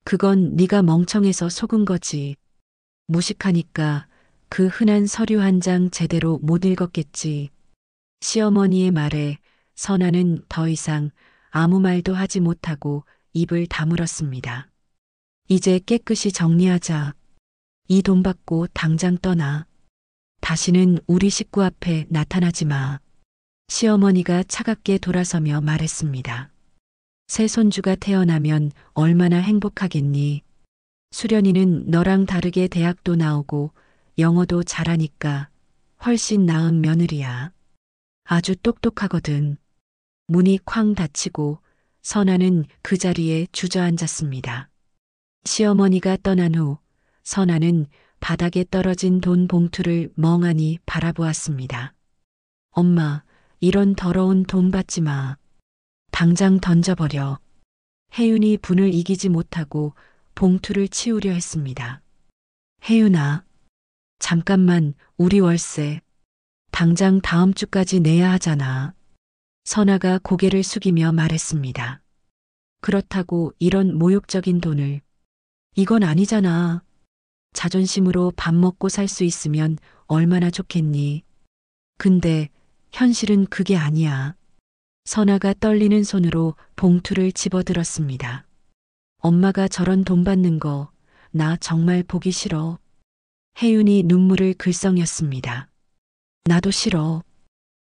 그건 네가 멍청해서 속은 거지. 무식하니까 그 흔한 서류 한 장 제대로 못 읽었겠지. 시어머니의 말에 선아는 더 이상 아무 말도 하지 못하고 입을 다물었습니다. 이제 깨끗이 정리하자. 이 돈 받고 당장 떠나. 다시는 우리 식구 앞에 나타나지 마. 시어머니가 차갑게 돌아서며 말했습니다. 새 손주가 태어나면 얼마나 행복하겠니? 수련이는 너랑 다르게 대학도 나오고 영어도 잘하니까 훨씬 나은 며느리야. 아주 똑똑하거든. 문이 쾅 닫히고 선아는 그 자리에 주저앉았습니다. 시어머니가 떠난 후 선아는 바닥에 떨어진 돈 봉투를 멍하니 바라보았습니다. 엄마, 이런 더러운 돈 받지 마. 당장 던져버려. 혜윤이 분을 이기지 못하고 봉투를 치우려 했습니다. 혜윤아, 잠깐만, 우리 월세. 당장 다음 주까지 내야 하잖아. 선아가 고개를 숙이며 말했습니다. 그렇다고 이런 모욕적인 돈을. 이건 아니잖아. 자존심으로 밥 먹고 살 수 있으면 얼마나 좋겠니. 근데 현실은 그게 아니야. 선아가 떨리는 손으로 봉투를 집어들었습니다. 엄마가 저런 돈 받는 거 나 정말 보기 싫어. 혜윤이 눈물을 글썽였습니다. 나도 싫어.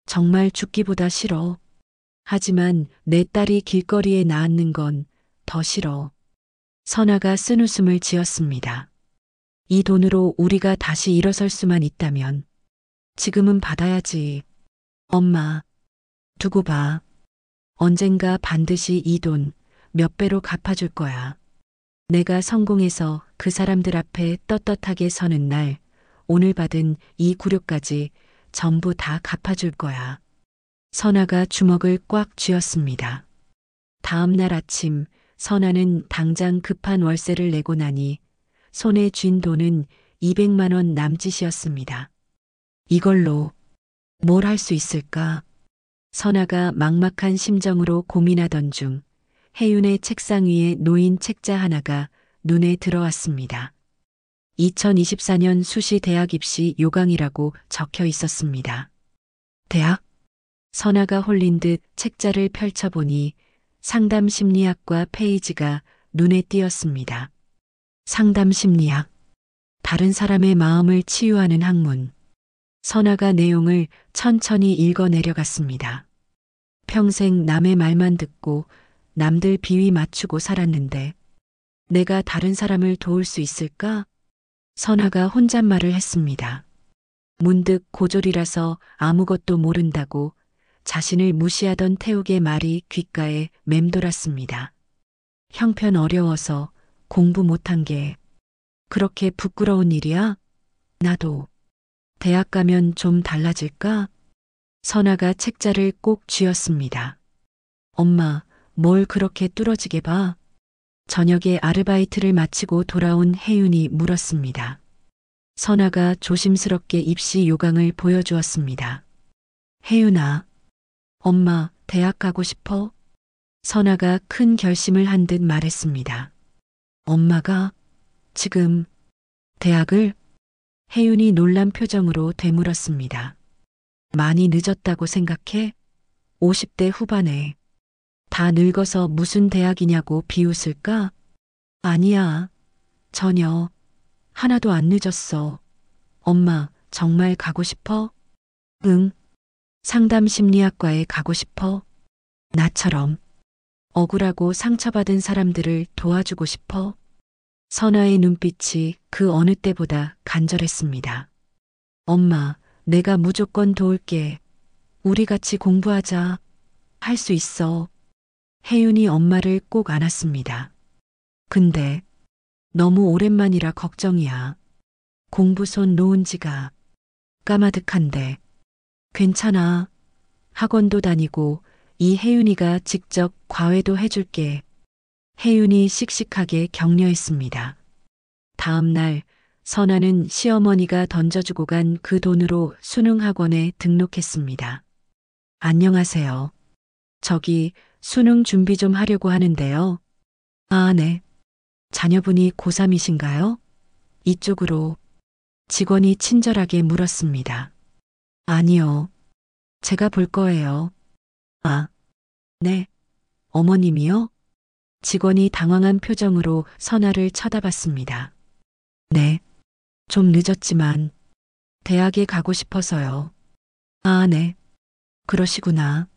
정말 죽기보다 싫어. 하지만 내 딸이 길거리에 나앉는 건 더 싫어. 선아가 쓴웃음을 지었습니다. 이 돈으로 우리가 다시 일어설 수만 있다면 지금은 받아야지. 엄마, 두고 봐. 언젠가 반드시 이 돈 몇 배로 갚아줄 거야. 내가 성공해서 그 사람들 앞에 떳떳하게 서는 날 오늘 받은 이 구료까지 전부 다 갚아줄 거야. 선아가 주먹을 꽉 쥐었습니다. 다음 날 아침 선아는 당장 급한 월세를 내고 나니 손에 쥔 돈은 200만 원 남짓이었습니다. 이걸로 뭘 할 수 있을까? 선아가 막막한 심정으로 고민하던 중 혜윤의 책상 위에 놓인 책자 하나가 눈에 들어왔습니다. 2024년 수시 대학 입시 요강이라고 적혀 있었습니다. 대학? 선아가 홀린 듯 책자를 펼쳐보니 상담 심리학과 페이지가 눈에 띄었습니다. 상담 심리학. 다른 사람의 마음을 치유하는 학문. 선아가 내용을 천천히 읽어 내려갔습니다. 평생 남의 말만 듣고 남들 비위 맞추고 살았는데 내가 다른 사람을 도울 수 있을까? 선아가 혼잣말을 했습니다. 문득 고졸이라서 아무것도 모른다고 자신을 무시하던 태욱의 말이 귓가에 맴돌았습니다. 형편 어려워서 공부 못한 게 그렇게 부끄러운 일이야? 나도 대학 가면 좀 달라질까? 선아가 책자를 꼭 쥐었습니다. 엄마, 뭘 그렇게 뚫어지게 봐? 저녁에 아르바이트를 마치고 돌아온 혜윤이 물었습니다. 선아가 조심스럽게 입시 요강을 보여주었습니다. 혜윤아, 엄마, 대학 가고 싶어? 선아가 큰 결심을 한 듯 말했습니다. 엄마가 지금 대학을? 혜윤이 놀란 표정으로 되물었습니다. 많이 늦었다고 생각해? 50대 후반에. 다 늙어서 무슨 대학이냐고 비웃을까? 아니야. 전혀. 하나도 안 늦었어. 엄마, 정말 가고 싶어? 응. 상담 심리학과에 가고 싶어? 나처럼. 억울하고 상처받은 사람들을 도와주고 싶어? 선아의 눈빛이 그 어느 때보다 간절했습니다. 엄마, 내가 무조건 도울게. 우리 같이 공부하자. 할 수 있어. 혜윤이 엄마를 꼭 안았습니다. 근데 너무 오랜만이라 걱정이야. 공부 손 놓은 지가 까마득한데. 괜찮아. 학원도 다니고 이 혜윤이가 직접 과외도 해줄게. 혜윤이 씩씩하게 격려했습니다. 다음 날 선아는 시어머니가 던져주고 간 그 돈으로 수능학원에 등록했습니다. 안녕하세요. 저기 수능 준비 좀 하려고 하는데요. 아, 네. 자녀분이 고3이신가요? 이쪽으로 직원이 친절하게 물었습니다. 아니요. 제가 볼 거예요. 아, 네. 어머님이요? 직원이 당황한 표정으로 선아를 쳐다봤습니다. 네. 좀 늦었지만 대학에 가고 싶어서요. 아, 네. 그러시구나.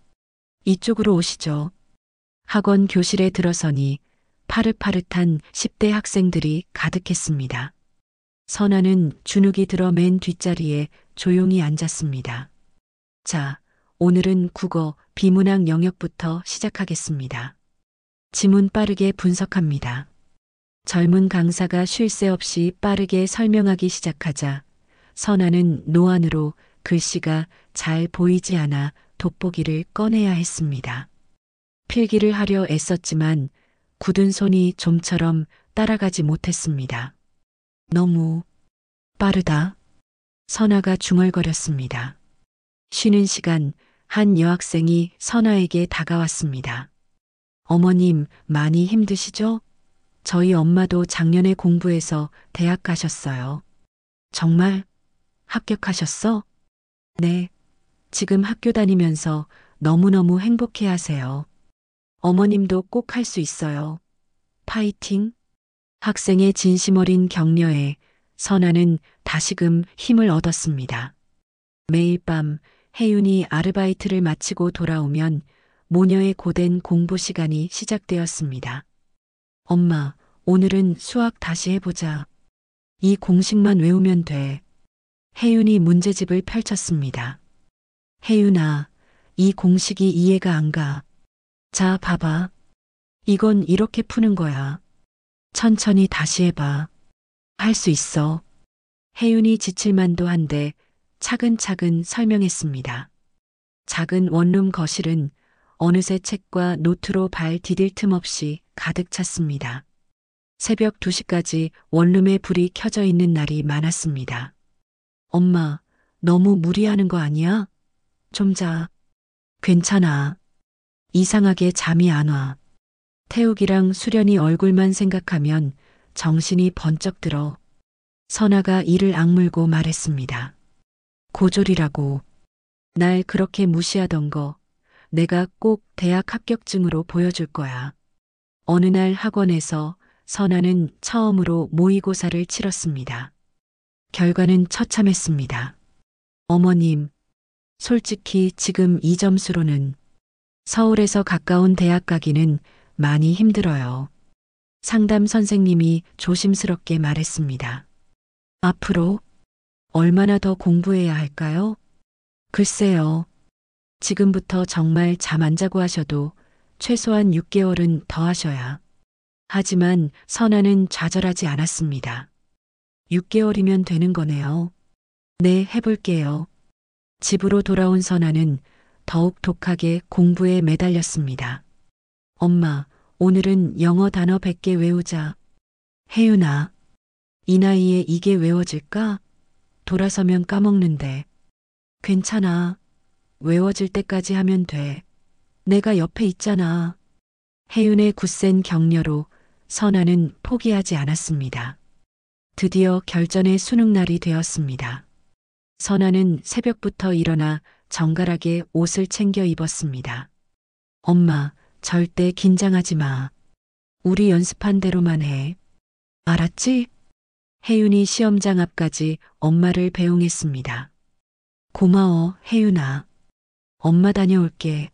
이쪽으로 오시죠. 학원 교실에 들어서니 파릇파릇한 10대 학생들이 가득했습니다. 선아는 주눅이 들어 맨 뒷자리에 조용히 앉았습니다. 자, 오늘은 국어, 비문학 영역부터 시작하겠습니다. 지문 빠르게 분석합니다. 젊은 강사가 쉴 새 없이 빠르게 설명하기 시작하자 선아는 노안으로 글씨가 잘 보이지 않아 돋보기를 꺼내야 했습니다. 필기를 하려 애썼지만 굳은 손이 좀처럼 따라가지 못했습니다. 너무 빠르다. 선아가 중얼거렸습니다. 쉬는 시간 한 여학생이 선아에게 다가왔습니다. 어머님, 많이 힘드시죠? 저희 엄마도 작년에 공부해서 대학 가셨어요. 정말? 합격하셨어? 네. 지금 학교 다니면서 너무너무 행복해 하세요. 어머님도 꼭 할 수 있어요. 파이팅! 학생의 진심 어린 격려에 선아는 다시금 힘을 얻었습니다. 매일 밤 혜윤이 아르바이트를 마치고 돌아오면 모녀의 고된 공부 시간이 시작되었습니다. 엄마, 오늘은 수학 다시 해보자. 이 공식만 외우면 돼. 혜윤이 문제집을 펼쳤습니다. 혜윤아, 이 공식이 이해가 안 가. 자, 봐봐. 이건 이렇게 푸는 거야. 천천히 다시 해봐. 할 수 있어. 혜윤이 지칠만도 한데 차근차근 설명했습니다. 작은 원룸 거실은 어느새 책과 노트로 발 디딜 틈 없이 가득 찼습니다. 새벽 2시까지 원룸에 불이 켜져 있는 날이 많았습니다. 엄마, 너무 무리하는 거 아니야? 좀 자. 괜찮아. 이상하게 잠이 안 와. 태욱이랑 수련이 얼굴만 생각하면 정신이 번쩍 들어. 선아가 이를 악물고 말했습니다. 고졸이라고. 날 그렇게 무시하던 거 내가 꼭 대학 합격증으로 보여줄 거야. 어느 날 학원에서 선아는 처음으로 모의고사를 치렀습니다. 결과는 처참했습니다. 어머님, 솔직히 지금 이 점수로는 서울에서 가까운 대학 가기는 많이 힘들어요. 상담 선생님이 조심스럽게 말했습니다. 앞으로 얼마나 더 공부해야 할까요? 글쎄요. 지금부터 정말 잠 안 자고 하셔도 최소한 6개월은 더 하셔야. 하지만 선아는 좌절하지 않았습니다. 6개월이면 되는 거네요. 네, 해볼게요. 집으로 돌아온 선아는 더욱 독하게 공부에 매달렸습니다. 엄마, 오늘은 영어 단어 100개 외우자. 혜윤아, 이 나이에 이게 외워질까? 돌아서면 까먹는데. 괜찮아. 외워질 때까지 하면 돼. 내가 옆에 있잖아. 혜윤의 굳센 격려로 선아는 포기하지 않았습니다. 드디어 결전의 수능날이 되었습니다. 선아는 새벽부터 일어나 정갈하게 옷을 챙겨 입었습니다. 엄마, 절대 긴장하지 마. 우리 연습한 대로만 해. 알았지? 혜윤이 시험장 앞까지 엄마를 배웅했습니다. 고마워, 혜윤아. 엄마 다녀올게.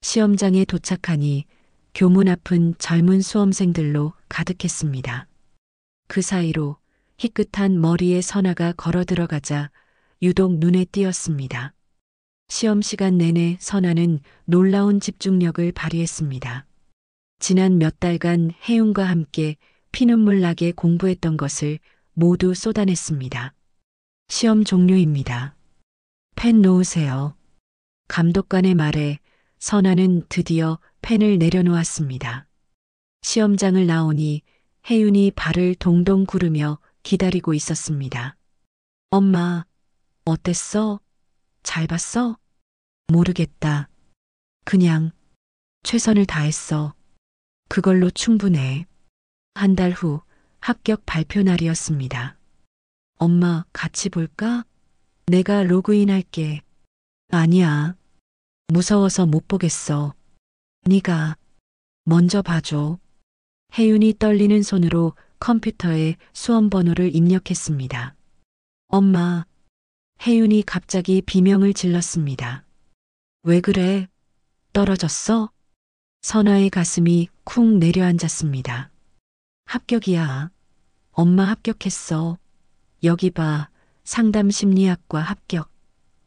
시험장에 도착하니 교문 앞은 젊은 수험생들로 가득했습니다. 그 사이로 희끗한 머리에 선아가 걸어 들어가자 유독 눈에 띄었습니다. 시험 시간 내내 선아는 놀라운 집중력을 발휘했습니다. 지난 몇 달간 혜윤과 함께 피눈물 나게 공부했던 것을 모두 쏟아냈습니다. 시험 종료입니다. 펜 놓으세요. 감독관의 말에 선아는 드디어 펜을 내려놓았습니다. 시험장을 나오니 혜윤이 발을 동동 구르며 기다리고 있었습니다. 엄마, 어땠어? 잘 봤어? 모르겠다. 그냥 최선을 다했어. 그걸로 충분해. 한 달 후 합격 발표 날이었습니다. 엄마, 같이 볼까? 내가 로그인 할게. 아니야. 무서워서 못 보겠어. 네가 먼저 봐줘. 혜윤이 떨리는 손으로 컴퓨터에 수험 번호를 입력했습니다. 엄마, 혜윤이 갑자기 비명을 질렀습니다. 왜 그래? 떨어졌어? 선아의 가슴이 쿵 내려앉았습니다. 합격이야. 엄마 합격했어. 여기 봐. 상담 심리학과 합격.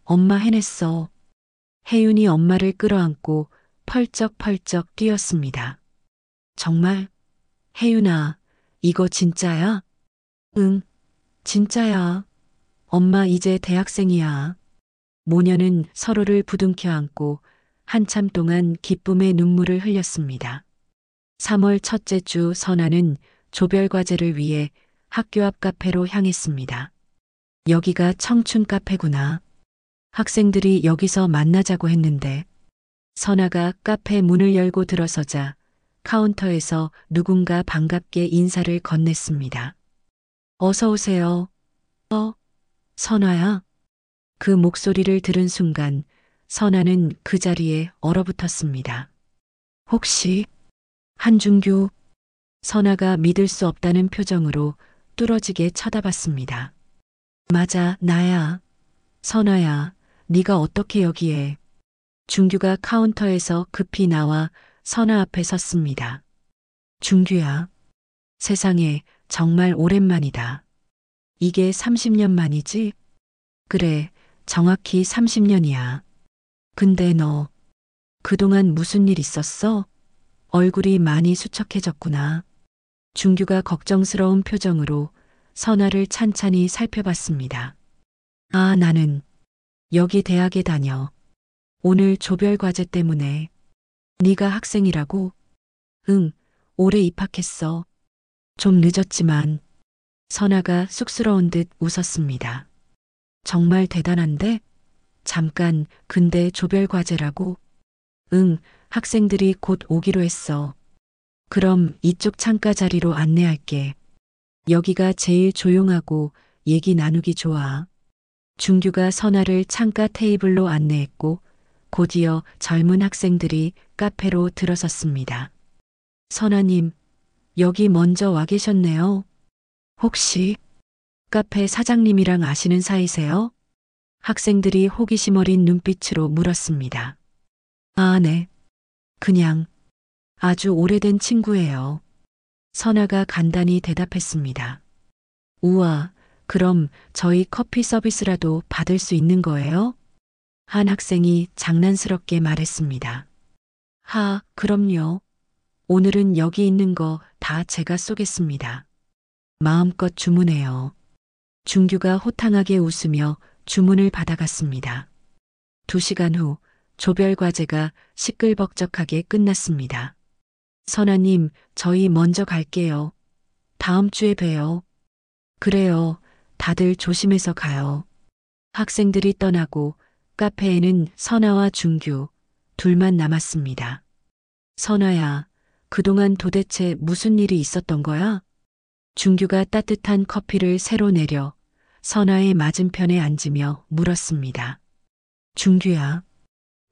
엄마 해냈어. 혜윤이 엄마를 끌어안고 펄쩍펄쩍 뛰었습니다. 정말? 혜윤아, 이거 진짜야? 응, 진짜야. 엄마 이제 대학생이야. 모녀는 서로를 부둥켜 안고 한참 동안 기쁨의 눈물을 흘렸습니다. 3월 첫째 주 선아는 조별과제를 위해 학교 앞 카페로 향했습니다. 여기가 청춘 카페구나. 학생들이 여기서 만나자고 했는데 선아가 카페 문을 열고 들어서자 카운터에서 누군가 반갑게 인사를 건넸습니다. 어서 오세요. 선아야. 그 목소리를 들은 순간 선아는 그 자리에 얼어붙었습니다. 혹시 한준규? 선아가 믿을 수 없다는 표정으로 뚫어지게 쳐다봤습니다. 맞아, 나야. 선아야, 네가 어떻게 여기에? 준규가 카운터에서 급히 나와 선아 앞에 섰습니다. 준규야, 세상에 정말 오랜만이다. 이게 30년 만이지? 그래, 정확히 30년이야. 근데 너 그동안 무슨 일 있었어? 얼굴이 많이 수척해졌구나. 준규가 걱정스러운 표정으로 선아를 찬찬히 살펴봤습니다. 아, 나는 여기 대학에 다녀. 오늘 조별 과제 때문에. 네가 학생이라고? 응, 올해 입학했어. 좀 늦었지만. 선아가 쑥스러운 듯 웃었습니다. 정말 대단한데? 잠깐, 근데 조별 과제라고? 응, 학생들이 곧 오기로 했어. 그럼 이쪽 창가 자리로 안내할게. 여기가 제일 조용하고 얘기 나누기 좋아. 준규가 선아를 창가 테이블로 안내했고 곧이어 젊은 학생들이 카페로 들어섰습니다. 선아님, 여기 먼저 와 계셨네요. 혹시 카페 사장님이랑 아시는 사이세요? 학생들이 호기심 어린 눈빛으로 물었습니다. 아, 네. 그냥 아주 오래된 친구예요. 선아가 간단히 대답했습니다. 우와, 그럼 저희 커피 서비스라도 받을 수 있는 거예요? 한 학생이 장난스럽게 말했습니다. 그럼요. 오늘은 여기 있는 거 다 제가 쏘겠습니다. 마음껏 주문해요. 준규가 호탕하게 웃으며 주문을 받아갔습니다. 2시간 후 조별 과제가 시끌벅적하게 끝났습니다. 선아님, 저희 먼저 갈게요. 다음 주에 봬요. 그래요. 다들 조심해서 가요. 학생들이 떠나고 카페에는 선아와 준규 둘만 남았습니다. 선아야, 그동안 도대체 무슨 일이 있었던 거야? 준규가 따뜻한 커피를 새로 내려 선아의 맞은편에 앉으며 물었습니다. 준규야,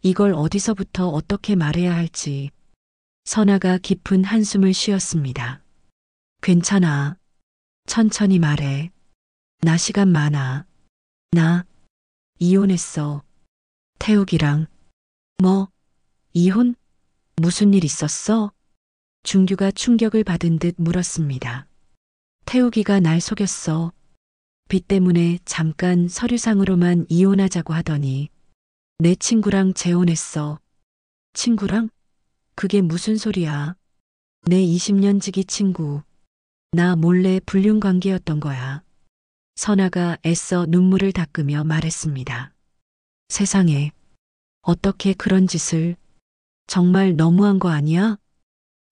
이걸 어디서부터 어떻게 말해야 할지. 선아가 깊은 한숨을 쉬었습니다. 괜찮아. 천천히 말해. 나 시간 많아. 나 이혼했어. 태욱이랑. 뭐? 이혼? 무슨 일 있었어? 준규가 충격을 받은 듯 물었습니다. 태욱이가 날 속였어. 빚 때문에 잠깐 서류상으로만 이혼하자고 하더니 내 친구랑 재혼했어. 친구랑? 그게 무슨 소리야? 내 20년 지기 친구. 나 몰래 불륜 관계였던 거야. 선아가 애써 눈물을 닦으며 말했습니다. 세상에, 어떻게 그런 짓을. 정말 너무한 거 아니야?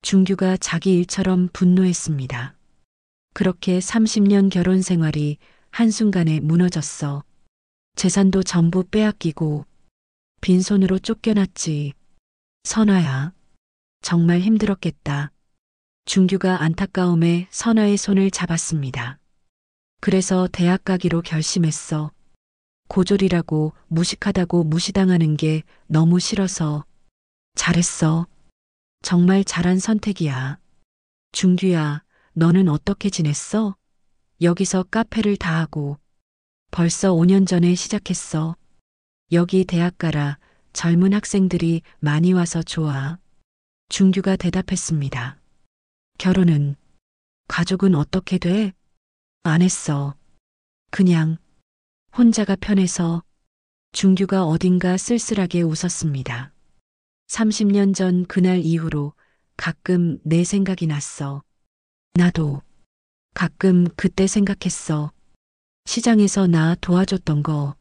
준규가 자기 일처럼 분노했습니다. 그렇게 30년 결혼 생활이 한순간에 무너졌어. 재산도 전부 빼앗기고 빈손으로 쫓겨났지. 선아야, 정말 힘들었겠다. 준규가 안타까움에 선아의 손을 잡았습니다. 그래서 대학 가기로 결심했어. 고졸이라고 무식하다고 무시당하는 게 너무 싫어서. 잘했어. 정말 잘한 선택이야. 준규야, 너는 어떻게 지냈어? 여기서 카페를 다 하고 벌써 5년 전에 시작했어. 여기 대학 가라. 젊은 학생들이 많이 와서 좋아. 준규가 대답했습니다. 결혼은? 가족은 어떻게 돼? 안 했어. 그냥 혼자가 편해서. 준규가 어딘가 쓸쓸하게 웃었습니다. 30년 전 그날 이후로 가끔 내 생각이 났어. 나도 가끔 그때 생각했어. 시장에서 나 도와줬던 거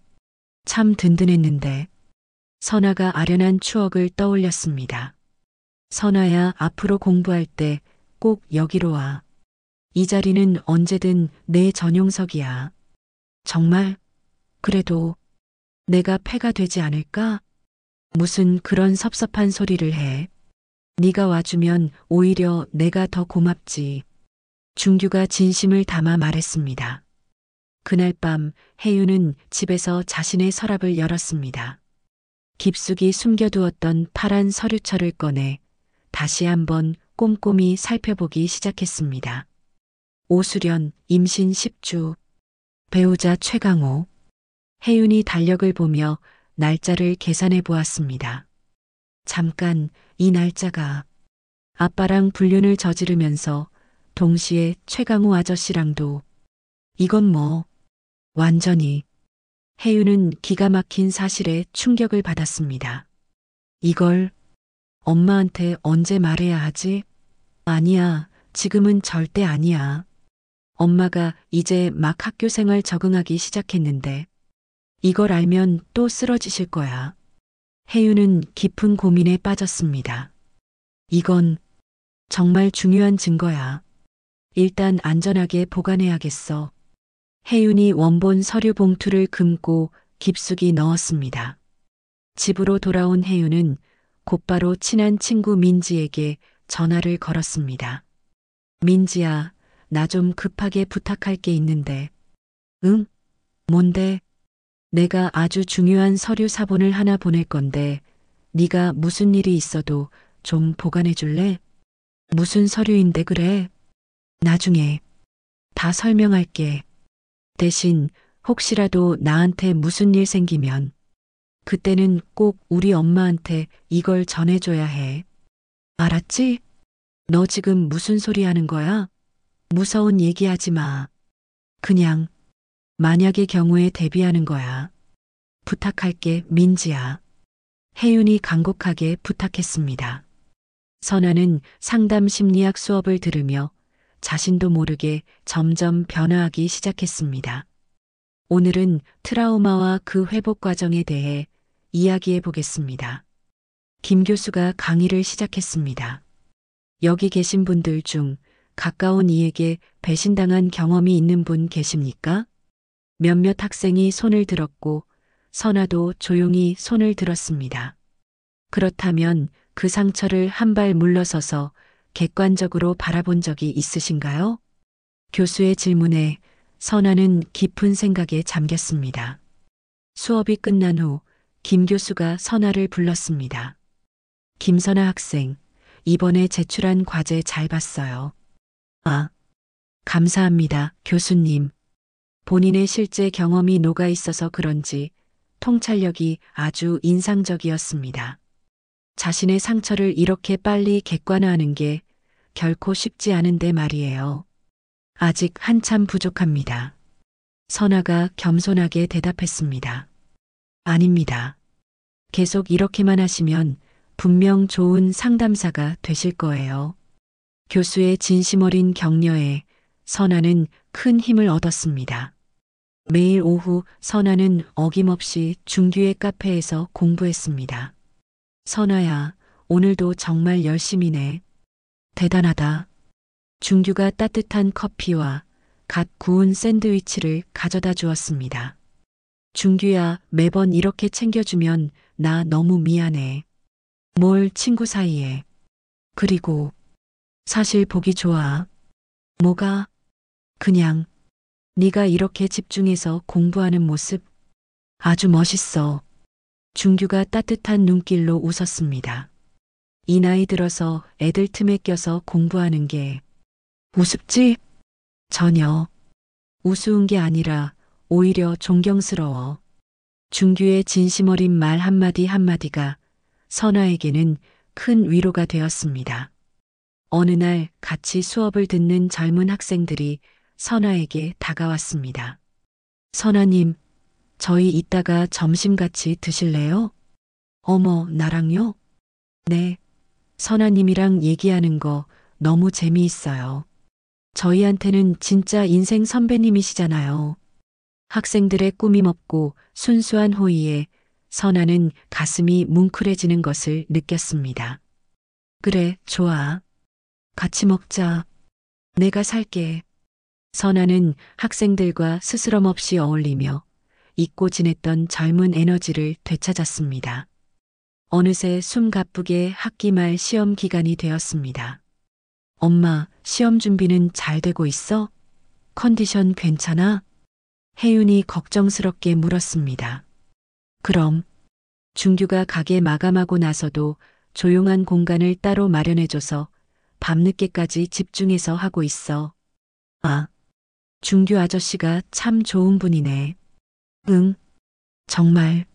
참 든든했는데. 선아가 아련한 추억을 떠올렸습니다. 선아야, 앞으로 공부할 때 꼭 여기로 와. 이 자리는 언제든 내 전용석이야. 정말? 그래도 내가 폐가 되지 않을까? 무슨 그런 섭섭한 소리를 해. 네가 와주면 오히려 내가 더 고맙지. 준규가 진심을 담아 말했습니다. 그날 밤 혜윤은 집에서 자신의 서랍을 열었습니다. 깊숙이 숨겨두었던 파란 서류철을 꺼내 다시 한번 꼼꼼히 살펴보기 시작했습니다. 오수련, 임신 10주, 배우자 최강호. 혜윤이 달력을 보며 날짜를 계산해 보았습니다. 잠깐, 이 날짜가 아빠랑 불륜을 저지르면서 동시에 최강호 아저씨랑도. 이건 뭐, 완전히. 혜윤은 기가 막힌 사실에 충격을 받았습니다. 이걸 엄마한테 언제 말해야 하지? 아니야, 지금은 절대 아니야. 엄마가 이제 막 학교 생활 적응하기 시작했는데 이걸 알면 또 쓰러지실 거야. 혜윤은 깊은 고민에 빠졌습니다. 이건 정말 중요한 증거야. 일단 안전하게 보관해야겠어. 혜윤이 원본 서류 봉투를 금고 깊숙이 넣었습니다. 집으로 돌아온 혜윤은 곧바로 친한 친구 민지에게 전화를 걸었습니다. 민지야, 나 좀 급하게 부탁할 게 있는데. 응? 뭔데? 내가 아주 중요한 서류 사본을 하나 보낼 건데 네가 무슨 일이 있어도 좀 보관해 줄래? 무슨 서류인데 그래? 나중에 다 설명할게. 대신 혹시라도 나한테 무슨 일 생기면 그때는 꼭 우리 엄마한테 이걸 전해줘야 해. 알았지? 너 지금 무슨 소리 하는 거야? 무서운 얘기하지 마. 그냥 만약의 경우에 대비하는 거야. 부탁할게, 민지야. 혜윤이 간곡하게 부탁했습니다. 선아는 상담 심리학 수업을 들으며 자신도 모르게 점점 변화하기 시작했습니다. 오늘은 트라우마와 그 회복 과정에 대해 이야기해 보겠습니다. 김 교수가 강의를 시작했습니다. 여기 계신 분들 중 가까운 이에게 배신당한 경험이 있는 분 계십니까? 몇몇 학생이 손을 들었고 선아도 조용히 손을 들었습니다. 그렇다면 그 상처를 한 발 물러서서 객관적으로 바라본 적이 있으신가요? 교수의 질문에 선아는 깊은 생각에 잠겼습니다. 수업이 끝난 후 김 교수가 선아를 불렀습니다. 김선아 학생, 이번에 제출한 과제 잘 봤어요. 아, 감사합니다, 교수님. 본인의 실제 경험이 녹아 있어서 그런지 통찰력이 아주 인상적이었습니다. 자신의 상처를 이렇게 빨리 객관화하는 게 결코 쉽지 않은데 말이에요. 아직 한참 부족합니다. 선아가 겸손하게 대답했습니다. 아닙니다. 계속 이렇게만 하시면 분명 좋은 상담사가 되실 거예요. 교수의 진심 어린 격려에 선아는 큰 힘을 얻었습니다. 매일 오후 선아는 어김없이 준규의 카페에서 공부했습니다. 선아야, 오늘도 정말 열심히네. 대단하다. 준규가 따뜻한 커피와 갓 구운 샌드위치를 가져다 주었습니다. 준규야, 매번 이렇게 챙겨주면 나 너무 미안해. 뭘 친구 사이에. 그리고 사실 보기 좋아. 뭐가? 그냥 네가 이렇게 집중해서 공부하는 모습 아주 멋있어. 준규가 따뜻한 눈길로 웃었습니다. 이 나이 들어서 애들 틈에 껴서 공부하는 게 우습지? 전혀. 우스운 게 아니라 오히려 존경스러워. 준규의 진심 어린 말 한마디 한마디가 선아에게는 큰 위로가 되었습니다. 어느 날 같이 수업을 듣는 젊은 학생들이 선아에게 다가왔습니다. 선아님, 저희 이따가 점심 같이 드실래요? 어머, 나랑요? 네. 선아님이랑 얘기하는 거 너무 재미있어요. 저희한테는 진짜 인생 선배님이시잖아요. 학생들의 꾸밈 없고 순수한 호의에 선아는 가슴이 뭉클해지는 것을 느꼈습니다. 그래, 좋아. 같이 먹자. 내가 살게. 선아는 학생들과 스스럼 없이 어울리며 잊고 지냈던 젊은 에너지를 되찾았습니다. 어느새 숨 가쁘게 학기 말 시험 기간이 되었습니다. 엄마, 시험 준비는 잘 되고 있어? 컨디션 괜찮아? 혜윤이 걱정스럽게 물었습니다. 그럼 준규가 가게 마감하고 나서도 조용한 공간을 따로 마련해줘서 밤늦게까지 집중해서 하고 있어. 아, 준규 아저씨가 참 좋은 분이네. 응, 정말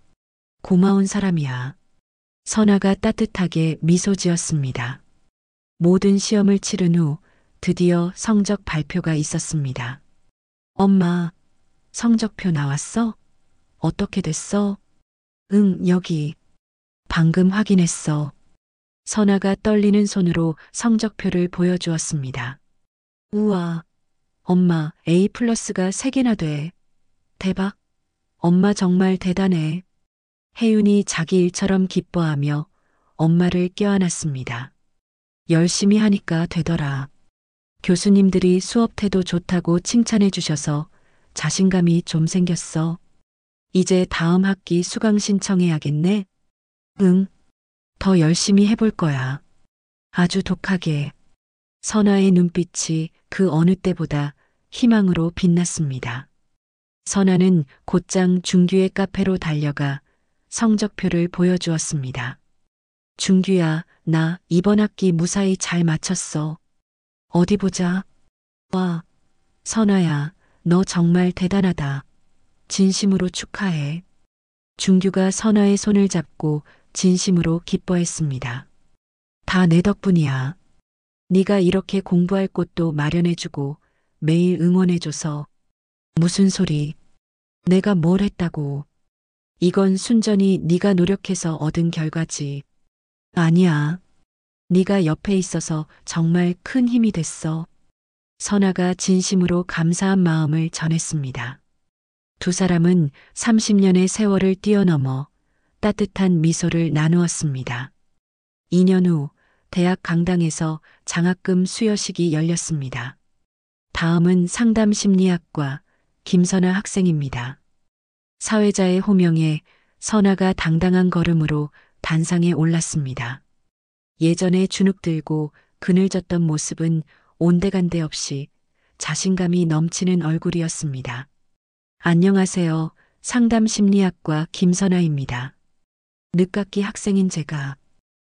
고마운 사람이야. 선아가 따뜻하게 미소 지었습니다. 모든 시험을 치른 후 드디어 성적 발표가 있었습니다. 엄마, 성적표 나왔어? 어떻게 됐어? 응, 여기. 방금 확인했어. 선아가 떨리는 손으로 성적표를 보여주었습니다. 우와, 엄마 A 플러스가 3개나 돼. 대박. 엄마 정말 대단해. 혜윤이 자기 일처럼 기뻐하며 엄마를 껴안았습니다. 열심히 하니까 되더라. 교수님들이 수업 태도 좋다고 칭찬해 주셔서 자신감이 좀 생겼어. 이제 다음 학기 수강 신청해야겠네? 응, 더 열심히 해볼 거야. 아주 독하게. 선아의 눈빛이 그 어느 때보다 희망으로 빛났습니다. 선아는 곧장 준규의 카페로 달려가 성적표를 보여주었습니다. 준규야, 나 이번 학기 무사히 잘 마쳤어. 어디 보자. 와, 선아야, 너 정말 대단하다. 진심으로 축하해. 준규가 선아의 손을 잡고 진심으로 기뻐했습니다. 다 내 덕분이야. 네가 이렇게 공부할 곳도 마련해주고 매일 응원해줘서. 무슨 소리. 내가 뭘 했다고. 이건 순전히 네가 노력해서 얻은 결과지. 아니야. 네가 옆에 있어서 정말 큰 힘이 됐어. 선아가 진심으로 감사한 마음을 전했습니다. 두 사람은 30년의 세월을 뛰어넘어 따뜻한 미소를 나누었습니다. 2년 후 대학 강당에서 장학금 수여식이 열렸습니다. 다음은 상담심리학과 김선아 학생입니다. 사회자의 호명에 선아가 당당한 걸음으로 단상에 올랐습니다. 예전에 주눅 들고 그늘졌던 모습은 온데간데 없이 자신감이 넘치는 얼굴이었습니다. 안녕하세요. 상담심리학과 김선아입니다. 늦깎이 학생인 제가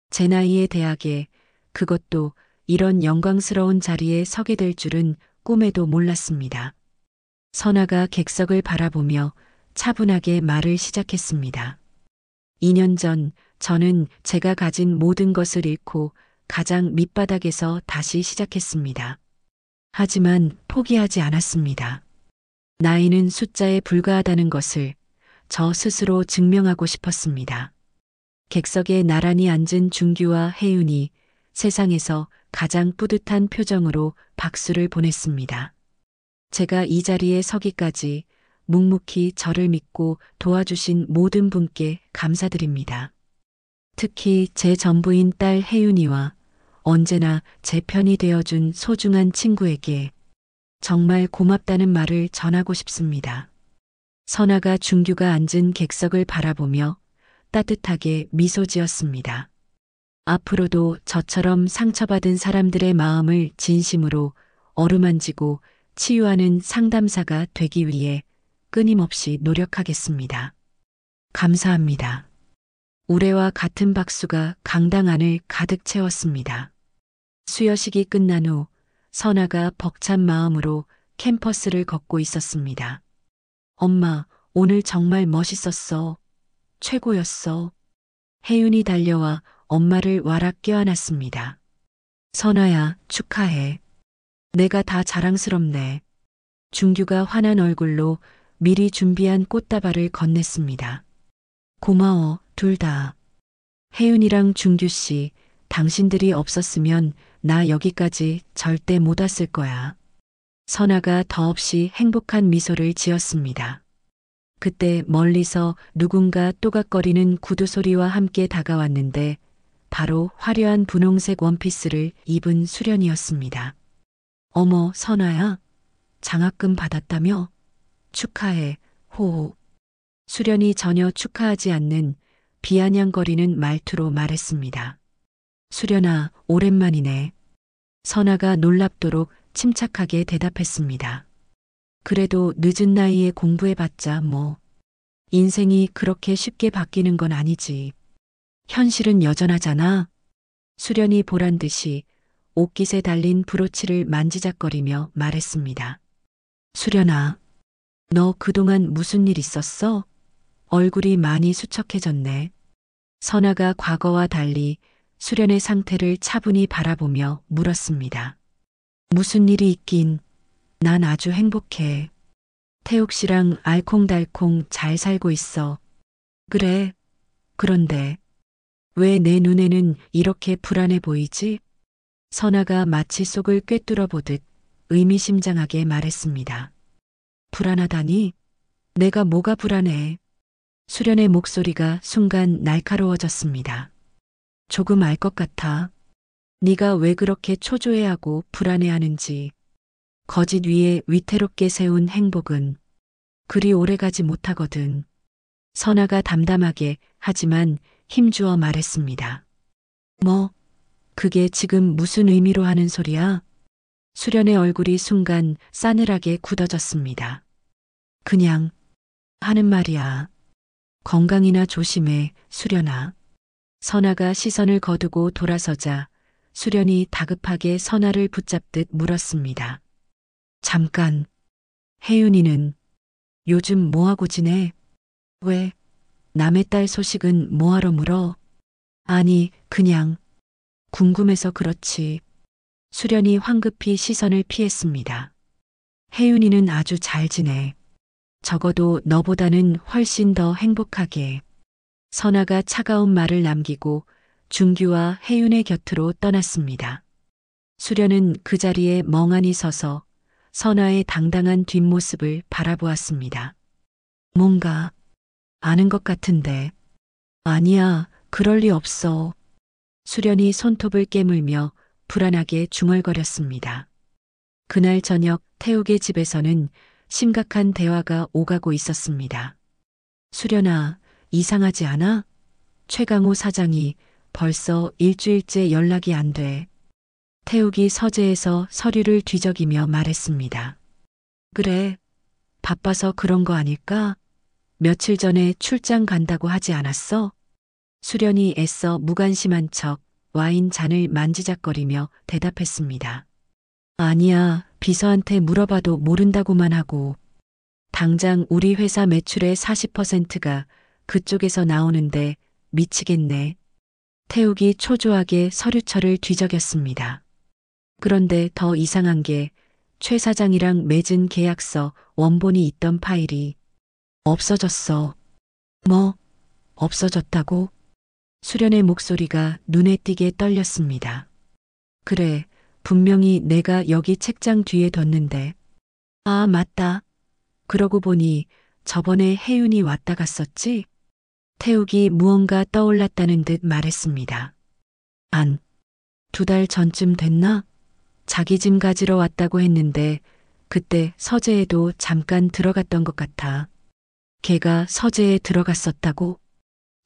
제 나이에 대학에, 그것도 이런 영광스러운 자리에 서게 될 줄은 꿈에도 몰랐습니다. 선아가 객석을 바라보며 차분하게 말을 시작했습니다. 2년 전 저는 제가 가진 모든 것을 잃고 가장 밑바닥에서 다시 시작했습니다. 하지만 포기하지 않았습니다. 나이는 숫자에 불과하다는 것을 저 스스로 증명하고 싶었습니다. 객석에 나란히 앉은 준규와 혜윤이 세상에서 가장 뿌듯한 표정으로 박수를 보냈습니다. 제가 이 자리에 서기까지 묵묵히 저를 믿고 도와주신 모든 분께 감사드립니다. 특히 제 전부인 딸 혜윤이와 언제나 제 편이 되어준 소중한 친구에게 정말 고맙다는 말을 전하고 싶습니다. 선아가 준규가 앉은 객석을 바라보며 따뜻하게 미소 지었습니다. 앞으로도 저처럼 상처받은 사람들의 마음을 진심으로 어루만지고 치유하는 상담사가 되기 위해 끊임없이 노력하겠습니다. 감사합니다. 우레와 같은 박수가 강당 안을 가득 채웠습니다. 수여식이 끝난 후 선아가 벅찬 마음으로 캠퍼스를 걷고 있었습니다. 엄마, 오늘 정말 멋있었어. 최고였어. 혜윤이 달려와 엄마를 와락 껴안았습니다. 선아야, 축하해. 내가 다 자랑스럽네. 준규가 환한 얼굴로 미리 준비한 꽃다발을 건넸습니다. 고마워, 둘 다. 혜윤이랑 준규 씨, 당신들이 없었으면 나 여기까지 절대 못 왔을 거야. 선아가 더없이 행복한 미소를 지었습니다. 그때 멀리서 누군가 또각거리는 구두 소리와 함께 다가왔는데 바로 화려한 분홍색 원피스를 입은 수련이었습니다. 어머, 선아야. 장학금 받았다며? 축하해, 호호. 수련이 전혀 축하하지 않는 비아냥거리는 말투로 말했습니다. 수련아, 오랜만이네. 선아가 놀랍도록 침착하게 대답했습니다. 그래도 늦은 나이에 공부해봤자 뭐. 인생이 그렇게 쉽게 바뀌는 건 아니지. 현실은 여전하잖아. 수련이 보란 듯이 옷깃에 달린 브로치를 만지작거리며 말했습니다. 수련아, 너 그동안 무슨 일 있었어? 얼굴이 많이 수척해졌네. 선아가 과거와 달리 수련의 상태를 차분히 바라보며 물었습니다. 무슨 일이 있긴. 난 아주 행복해. 태욱 씨랑 알콩달콩 잘 살고 있어. 그래. 그런데 왜 내 눈에는 이렇게 불안해 보이지? 선아가 마치 속을 꿰뚫어 보듯 의미심장하게 말했습니다. 불안하다니? 내가 뭐가 불안해? 수련의 목소리가 순간 날카로워졌습니다. 조금 알 것 같아. 네가 왜 그렇게 초조해하고 불안해하는지. 거짓 위에 위태롭게 세운 행복은 그리 오래가지 못하거든. 선아가 담담하게 하지만 힘주어 말했습니다. 뭐, 그게 지금 무슨 의미로 하는 소리야? 수련의 얼굴이 순간 싸늘하게 굳어졌습니다. 그냥 하는 말이야. 건강이나 조심해, 수련아. 선아가 시선을 거두고 돌아서자 수련이 다급하게 선아를 붙잡듯 물었습니다. 잠깐, 혜윤이는 요즘 뭐하고 지내? 왜? 남의 딸 소식은 뭐하러 물어? 아니, 그냥 궁금해서 그렇지. 수련이 황급히 시선을 피했습니다. 혜윤이는 아주 잘 지내. 적어도 너보다는 훨씬 더 행복하게. 선아가 차가운 말을 남기고 준규와 혜윤의 곁으로 떠났습니다. 수련은 그 자리에 멍하니 서서 선아의 당당한 뒷모습을 바라보았습니다. 뭔가 아는 것 같은데. 아니야, 그럴 리 없어. 수련이 손톱을 깨물며 불안하게 중얼거렸습니다. 그날 저녁 태욱의 집에서는 심각한 대화가 오가고 있었습니다. 수련아, 이상하지 않아? 최강호 사장이 벌써 일주일째 연락이 안 돼. 태욱이 서재에서 서류를 뒤적이며 말했습니다. 그래, 바빠서 그런 거 아닐까? 며칠 전에 출장 간다고 하지 않았어? 수련이 애써 무관심한 척 와인 잔을 만지작거리며 대답했습니다. 아니야, 비서한테 물어봐도 모른다고만 하고. 당장 우리 회사 매출의 40%가 그쪽에서 나오는데 미치겠네. 태욱이 초조하게 서류철을 뒤적였습니다. 그런데 더 이상한 게 최 사장이랑 맺은 계약서 원본이 있던 파일이 없어졌어. 뭐, 없어졌다고? 수련의 목소리가 눈에 띄게 떨렸습니다. 그래, 분명히 내가 여기 책장 뒤에 뒀는데. 아, 맞다. 그러고 보니 저번에 혜윤이 왔다 갔었지? 태욱이 무언가 떠올랐다는 듯 말했습니다. 한 2달 전쯤 됐나? 자기 짐 가지러 왔다고 했는데 그때 서재에도 잠깐 들어갔던 것 같아. 걔가 서재에 들어갔었다고?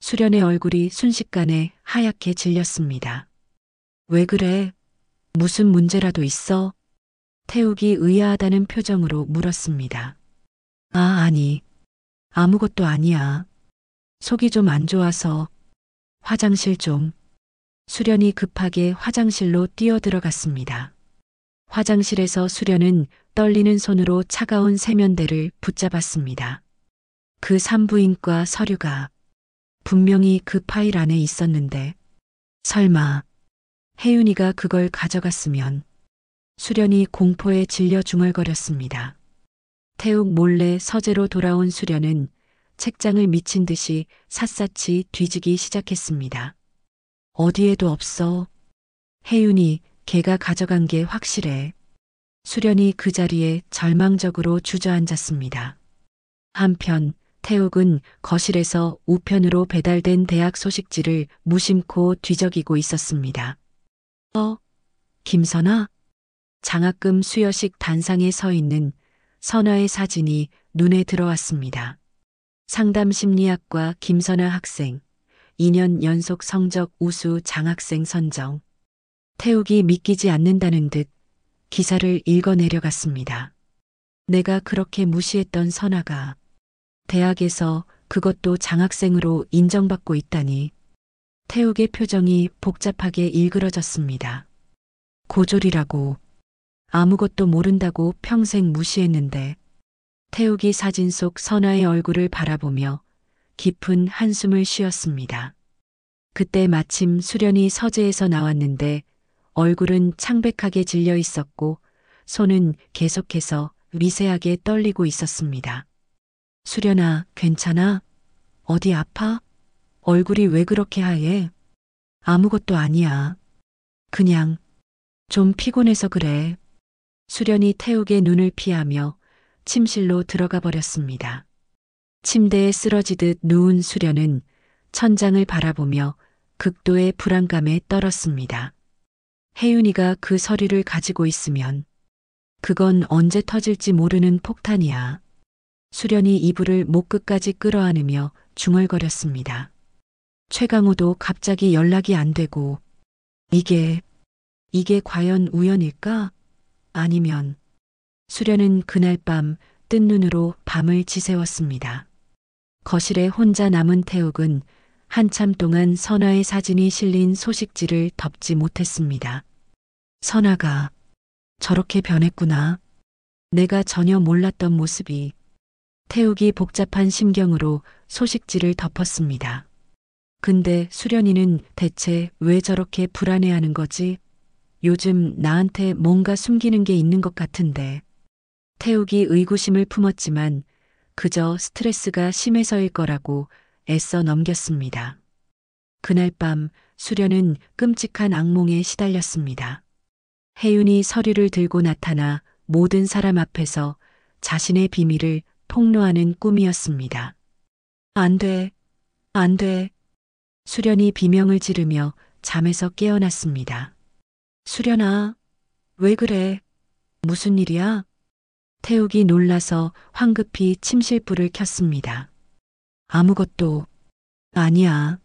수련의 얼굴이 순식간에 하얗게 질렸습니다. 왜 그래? 무슨 문제라도 있어? 태욱이 의아하다는 표정으로 물었습니다. 아, 아니. 아무것도 아니야. 속이 좀 안 좋아서. 화장실 좀. 수련이 급하게 화장실로 뛰어들어갔습니다. 화장실에서 수련은 떨리는 손으로 차가운 세면대를 붙잡았습니다. 그 산부인과 서류가 분명히 그 파일 안에 있었는데 설마 혜윤이가 그걸 가져갔으면. 수련이 공포에 질려 중얼거렸습니다. 태욱 몰래 서재로 돌아온 수련은 책장을 미친 듯이 샅샅이 뒤지기 시작했습니다. 어디에도 없어. 혜윤이 걔가 가져간 게 확실해. 수련이 그 자리에 절망적으로 주저앉았습니다. 한편 태욱은 거실에서 우편으로 배달된 대학 소식지를 무심코 뒤적이고 있었습니다. 김선아? 장학금 수여식 단상에 서 있는 선아의 사진이 눈에 들어왔습니다. 상담심리학과 김선아 학생, 2년 연속 성적 우수 장학생 선정. 태욱이 믿기지 않는다는 듯 기사를 읽어내려갔습니다. 내가 그렇게 무시했던 선아가 대학에서 그것도 장학생으로 인정받고 있다니. 태욱의 표정이 복잡하게 일그러졌습니다. 고졸이라고. 아무것도 모른다고 평생 무시했는데. 태욱이 사진 속 선아의 얼굴을 바라보며 깊은 한숨을 쉬었습니다. 그때 마침 수련이 서재에서 나왔는데 얼굴은 창백하게 질려 있었고 손은 계속해서 미세하게 떨리고 있었습니다. 수련아, 괜찮아? 어디 아파? 얼굴이 왜 그렇게 하얘? 아무것도 아니야. 그냥 좀 피곤해서 그래. 수련이 태욱의 눈을 피하며 침실로 들어가 버렸습니다. 침대에 쓰러지듯 누운 수련은 천장을 바라보며 극도의 불안감에 떨었습니다. 혜윤이가 그 서류를 가지고 있으면 그건 언제 터질지 모르는 폭탄이야. 수련이 이불을 목 끝까지 끌어안으며 중얼거렸습니다. 최강호도 갑자기 연락이 안 되고 이게, 이게 과연 우연일까? 아니면 수련은 그날 밤 뜬 눈으로 밤을 지새웠습니다. 거실에 혼자 남은 태욱은 한참 동안 선아의 사진이 실린 소식지를 덮지 못했습니다. 선아가 저렇게 변했구나. 내가 전혀 몰랐던 모습이. 태욱이 복잡한 심경으로 소식지를 덮었습니다. 근데 수련이는 대체 왜 저렇게 불안해하는 거지? 요즘 나한테 뭔가 숨기는 게 있는 것 같은데. 태욱이 의구심을 품었지만 그저 스트레스가 심해서일 거라고 애써 넘겼습니다. 그날 밤 수련은 끔찍한 악몽에 시달렸습니다. 혜윤이 서류를 들고 나타나 모든 사람 앞에서 자신의 비밀을 폭로하는 꿈이었습니다. 안 돼, 안 돼. 수련이 비명을 지르며 잠에서 깨어났습니다. 수련아, 왜 그래? 무슨 일이야? 태욱이 놀라서 황급히 침실불을 켰습니다. 아무것도 아니야.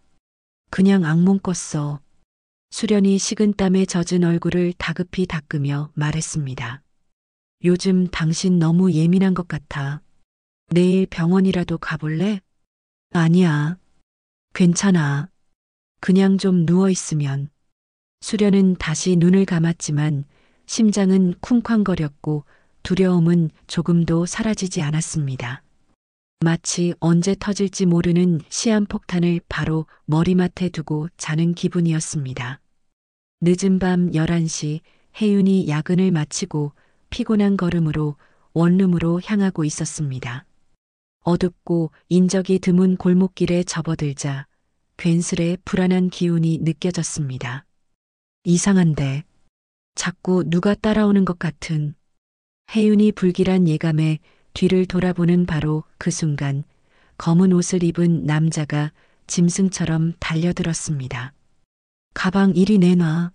그냥 악몽 꿨어. 수련이 식은땀에 젖은 얼굴을 다급히 닦으며 말했습니다. 요즘 당신 너무 예민한 것 같아. 내일 병원이라도 가볼래? 아니야. 괜찮아. 그냥 좀 누워있으면. 수련은 다시 눈을 감았지만 심장은 쿵쾅거렸고 두려움은 조금도 사라지지 않았습니다. 마치 언제 터질지 모르는 시한폭탄을 바로 머리맡에 두고 자는 기분이었습니다. 늦은 밤 11시 혜윤이 야근을 마치고 피곤한 걸음으로 원룸으로 향하고 있었습니다. 어둡고 인적이 드문 골목길에 접어들자 괜스레 불안한 기운이 느껴졌습니다. 이상한데 자꾸 누가 따라오는 것 같은. 혜윤이 불길한 예감에 뒤를 돌아보는 바로 그 순간 검은 옷을 입은 남자가 짐승처럼 달려들었습니다. 가방 이리 내놔.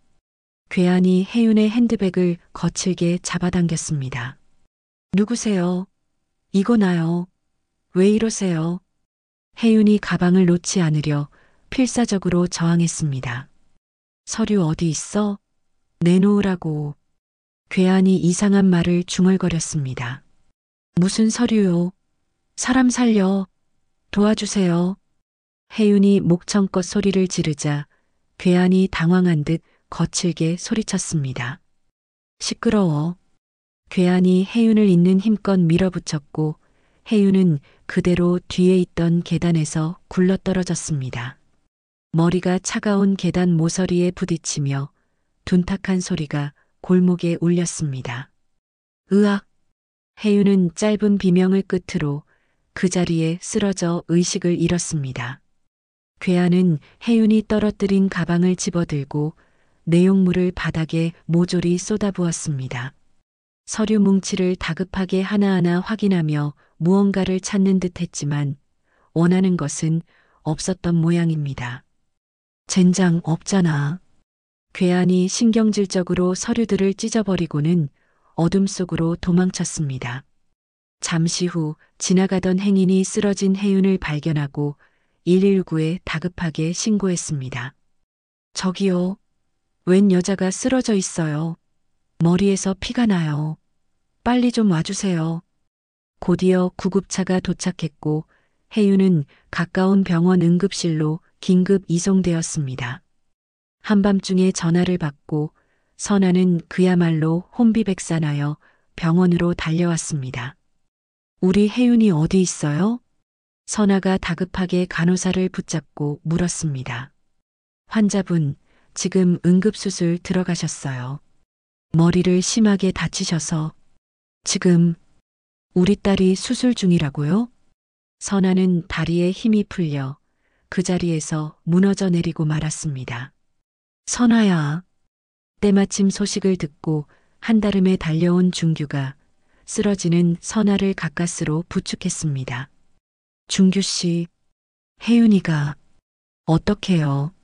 괴한이 혜윤의 핸드백을 거칠게 잡아당겼습니다. 누구세요? 이거 나요. 왜 이러세요? 혜윤이 가방을 놓지 않으려 필사적으로 저항했습니다. 서류 어디 있어? 내놓으라고. 괴한이 이상한 말을 중얼거렸습니다. 무슨 서류요? 사람 살려. 도와주세요. 혜윤이 목청껏 소리를 지르자 괴한이 당황한 듯 거칠게 소리쳤습니다. 시끄러워. 괴한이 혜윤을 있는 힘껏 밀어붙였고 혜윤은 그대로 뒤에 있던 계단에서 굴러떨어졌습니다. 머리가 차가운 계단 모서리에 부딪히며 둔탁한 소리가 골목에 울렸습니다. 으악! 혜윤은 짧은 비명을 끝으로 그 자리에 쓰러져 의식을 잃었습니다. 괴한은 혜윤이 떨어뜨린 가방을 집어들고 내용물을 바닥에 모조리 쏟아부었습니다. 서류 뭉치를 다급하게 하나하나 확인하며 무언가를 찾는 듯 했지만 원하는 것은 없었던 모양입니다. 젠장 없잖아. 괴한이 신경질적으로 서류들을 찢어버리고는 어둠 속으로 도망쳤습니다. 잠시 후 지나가던 행인이 쓰러진 혜윤을 발견하고 119에 다급하게 신고했습니다. 저기요. 웬 여자가 쓰러져 있어요. 머리에서 피가 나요. 빨리 좀 와주세요. 곧이어 구급차가 도착했고 혜윤은 가까운 병원 응급실로 긴급 이송되었습니다. 한밤중에 전화를 받고 선아는 그야말로 혼비백산하여 병원으로 달려왔습니다. 우리 혜윤이 어디 있어요? 선아가 다급하게 간호사를 붙잡고 물었습니다. 환자분, 지금 응급수술 들어가셨어요. 머리를 심하게 다치셔서 지금 우리 딸이 수술 중이라고요? 선아는 다리에 힘이 풀려 그 자리에서 무너져 내리고 말았습니다. 선아야. 때마침 소식을 듣고 한달음에 달려온 준규가 쓰러지는 선아를 가까스로 부축했습니다. 준규 씨, 혜윤이가 어떡해요?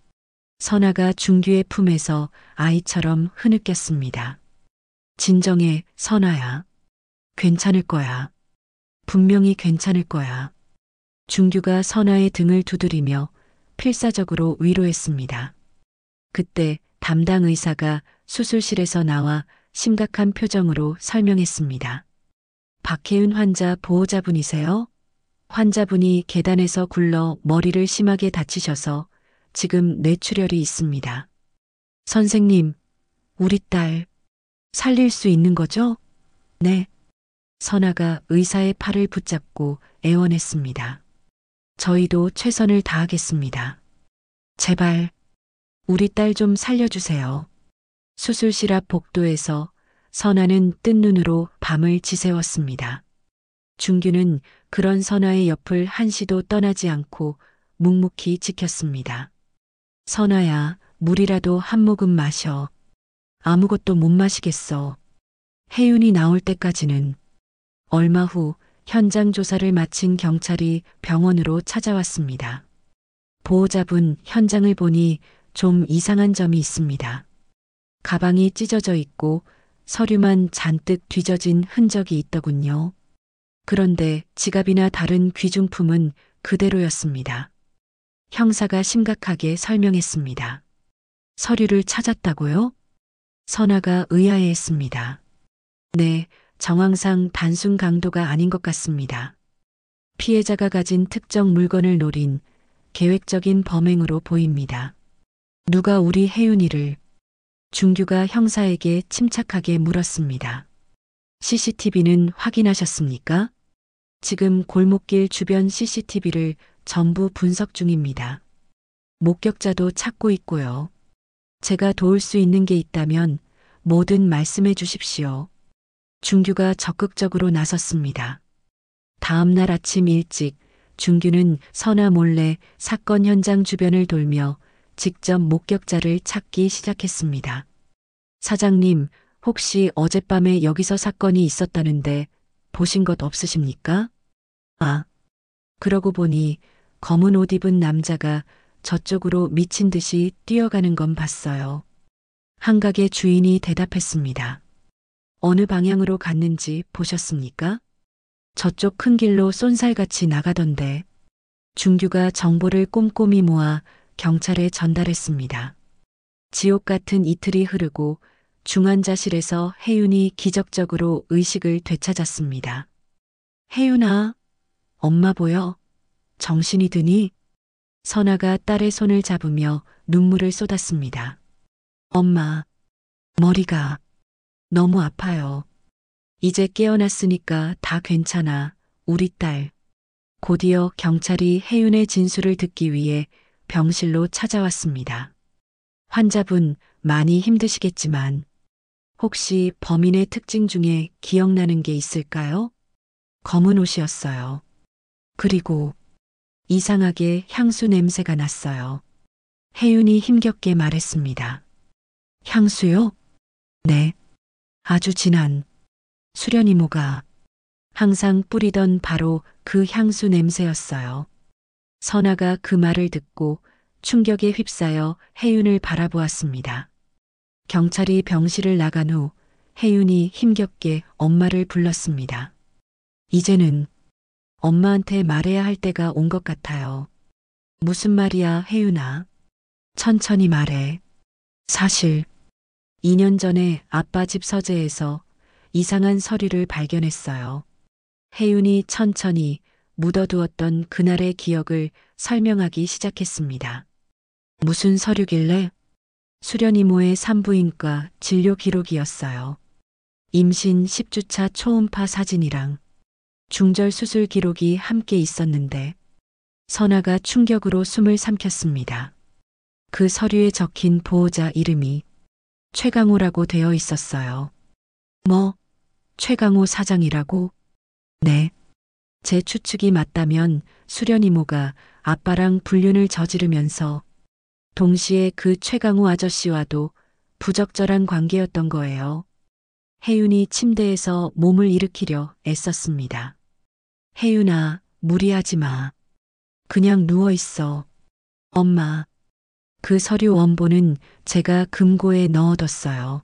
선아가 준규의 품에서 아이처럼 흐느꼈습니다. 진정해, 선아야. 괜찮을 거야. 분명히 괜찮을 거야. 준규가 선아의 등을 두드리며 필사적으로 위로했습니다. 그때 담당 의사가 수술실에서 나와 심각한 표정으로 설명했습니다. 박혜은 환자 보호자분이세요? 환자분이 계단에서 굴러 머리를 심하게 다치셔서 지금 뇌출혈이 있습니다. 선생님, 우리 딸 살릴 수 있는 거죠? 네. 선아가 의사의 팔을 붙잡고 애원했습니다. 저희도 최선을 다하겠습니다. 제발, 우리 딸 좀 살려주세요. 수술실 앞 복도에서 선아는 뜬 눈으로 밤을 지새웠습니다. 준규는 그런 선아의 옆을 한시도 떠나지 않고 묵묵히 지켰습니다. 선아야, 물이라도 한 모금 마셔. 아무것도 못 마시겠어. 혜윤이 나올 때까지는. 얼마 후 현장 조사를 마친 경찰이 병원으로 찾아왔습니다. 보호자분 현장을 보니 좀 이상한 점이 있습니다. 가방이 찢어져 있고 서류만 잔뜩 뒤져진 흔적이 있더군요. 그런데 지갑이나 다른 귀중품은 그대로였습니다. 형사가 심각하게 설명했습니다. 서류를 찾았다고요? 선아가 의아해했습니다. 네, 정황상 단순 강도가 아닌 것 같습니다. 피해자가 가진 특정 물건을 노린 계획적인 범행으로 보입니다. 누가 우리 혜윤이를? 준규가 형사에게 침착하게 물었습니다. CCTV는 확인하셨습니까? 지금 골목길 주변 CCTV를 전부 분석 중입니다. 목격자도 찾고 있고요. 제가 도울 수 있는 게 있다면 뭐든 말씀해 주십시오. 준규가 적극적으로 나섰습니다. 다음 날 아침 일찍 준규는 선아 몰래 사건 현장 주변을 돌며 직접 목격자를 찾기 시작했습니다. 사장님, 혹시 어젯밤에 여기서 사건이 있었다는데 보신 것 없으십니까? 아, 그러고 보니 검은 옷 입은 남자가 저쪽으로 미친 듯이 뛰어가는 건 봤어요. 한가게 주인이 대답했습니다. 어느 방향으로 갔는지 보셨습니까? 저쪽 큰 길로 쏜살같이 나가던데. 준규가 정보를 꼼꼼히 모아 경찰에 전달했습니다. 지옥 같은 이틀이 흐르고 중환자실에서 혜윤이 기적적으로 의식을 되찾았습니다. 혜윤아, 엄마 보여? 정신이 드니? 선아가 딸의 손을 잡으며 눈물을 쏟았습니다. 엄마, 머리가 너무 아파요. 이제 깨어났으니까 다 괜찮아, 우리 딸. 곧이어 경찰이 혜윤의 진술을 듣기 위해 병실로 찾아왔습니다. 환자분 많이 힘드시겠지만 혹시 범인의 특징 중에 기억나는 게 있을까요? 검은 옷이었어요. 그리고 이상하게 향수 냄새가 났어요. 혜윤이 힘겹게 말했습니다. 향수요? 네. 아주 진한 수련이모가 항상 뿌리던 바로 그 향수 냄새였어요. 선아가 그 말을 듣고 충격에 휩싸여 혜윤을 바라보았습니다. 경찰이 병실을 나간 후 혜윤이 힘겹게 엄마를 불렀습니다. 이제는 엄마한테 말해야 할 때가 온 것 같아요. 무슨 말이야, 혜윤아? 천천히 말해. 사실 2년 전에 아빠 집 서재에서 이상한 서류를 발견했어요. 혜윤이 천천히 묻어두었던 그날의 기억을 설명하기 시작했습니다. 무슨 서류길래? 수련이모의 산부인과 진료 기록이었어요. 임신 10주차 초음파 사진이랑 중절 수술 기록이 함께 있었는데 선아가 충격으로 숨을 삼켰습니다. 그 서류에 적힌 보호자 이름이 최강호라고 되어 있었어요. 뭐, 최강호 사장이라고? 네. 제 추측이 맞다면 수련이모가 아빠랑 불륜을 저지르면서 동시에 그 최강호 아저씨와도 부적절한 관계였던 거예요. 혜윤이 침대에서 몸을 일으키려 애썼습니다. 혜윤아, 무리하지 마. 그냥 누워 있어. 엄마, 그 서류 원본은 제가 금고에 넣어뒀어요.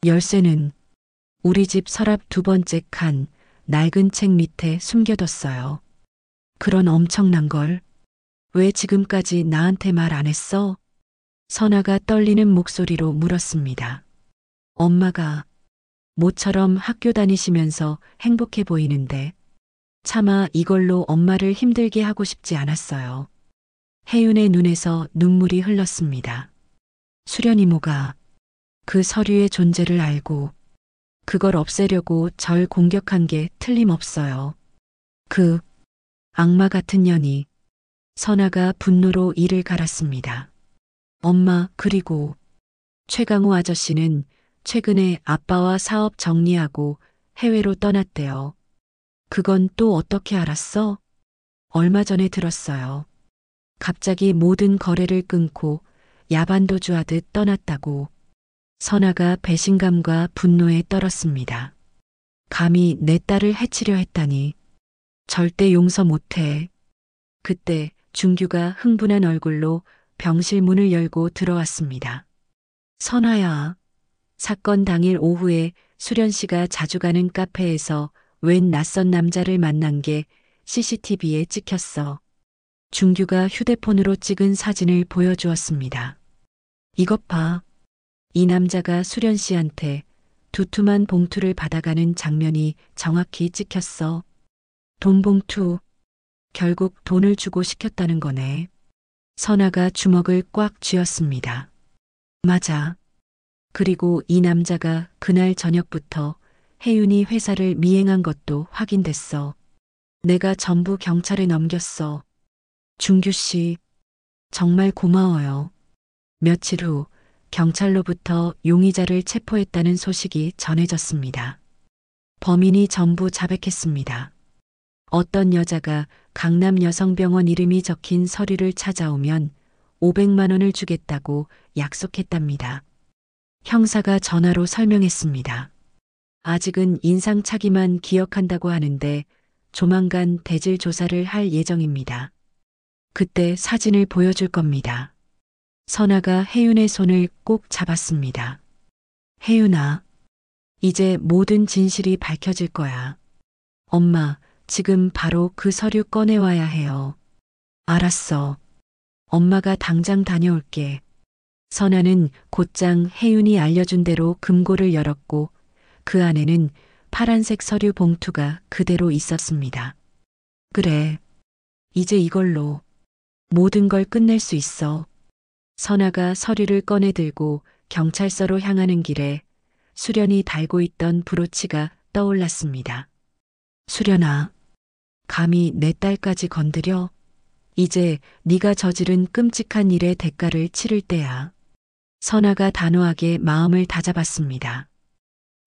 열쇠는 우리 집 서랍 2번째 칸 낡은 책 밑에 숨겨뒀어요. 그런 엄청난 걸 왜 지금까지 나한테 말 안 했어? 선아가 떨리는 목소리로 물었습니다. 엄마가 모처럼 학교 다니시면서 행복해 보이는데 차마 이걸로 엄마를 힘들게 하고 싶지 않았어요. 혜윤의 눈에서 눈물이 흘렀습니다. 수련 이모가 그 서류의 존재를 알고 그걸 없애려고 절 공격한 게 틀림없어요. 그 악마 같은 년이. 선아가 분노로 이를 갈았습니다. 엄마, 그리고 최강호 아저씨는 최근에 아빠와 사업 정리하고 해외로 떠났대요. 그건 또 어떻게 알았어? 얼마 전에 들었어요. 갑자기 모든 거래를 끊고 야반도주하듯 떠났다고. 선아가 배신감과 분노에 떨었습니다. 감히 내 딸을 해치려 했다니. 절대 용서 못해. 그때 준규가 흥분한 얼굴로 병실 문을 열고 들어왔습니다. 선아야, 사건 당일 오후에 수련 씨가 자주 가는 카페에서 웬 낯선 남자를 만난 게 CCTV에 찍혔어. 준규가 휴대폰으로 찍은 사진을 보여주었습니다. 이것 봐. 이 남자가 수련 씨한테 두툼한 봉투를 받아가는 장면이 정확히 찍혔어. 돈 봉투. 결국 돈을 주고 시켰다는 거네. 선아가 주먹을 꽉 쥐었습니다. 맞아. 그리고 이 남자가 그날 저녁부터 혜윤이 회사를 미행한 것도 확인됐어. 내가 전부 경찰에 넘겼어. 준규 씨, 정말 고마워요. 며칠 후 경찰로부터 용의자를 체포했다는 소식이 전해졌습니다. 범인이 전부 자백했습니다. 어떤 여자가 강남 여성병원 이름이 적힌 서류를 찾아오면 500만 원을 주겠다고 약속했답니다. 형사가 전화로 설명했습니다. 아직은 인상착의만 기억한다고 하는데 조만간 대질 조사를 할 예정입니다. 그때 사진을 보여줄 겁니다. 선아가 혜윤의 손을 꼭 잡았습니다. 혜윤아, 이제 모든 진실이 밝혀질 거야. 엄마, 지금 바로 그 서류 꺼내와야 해요. 알았어. 엄마가 당장 다녀올게. 선아는 곧장 혜윤이 알려준 대로 금고를 열었고 그 안에는 파란색 서류 봉투가 그대로 있었습니다. 그래. 이제 이걸로 모든 걸 끝낼 수 있어. 선아가 서류를 꺼내 들고 경찰서로 향하는 길에 수련이 달고 있던 브로치가 떠올랐습니다. 수련아, 감히 내 딸까지 건드려? 이제 네가 저지른 끔찍한 일의 대가를 치를 때야. 선아가 단호하게 마음을 다잡았습니다.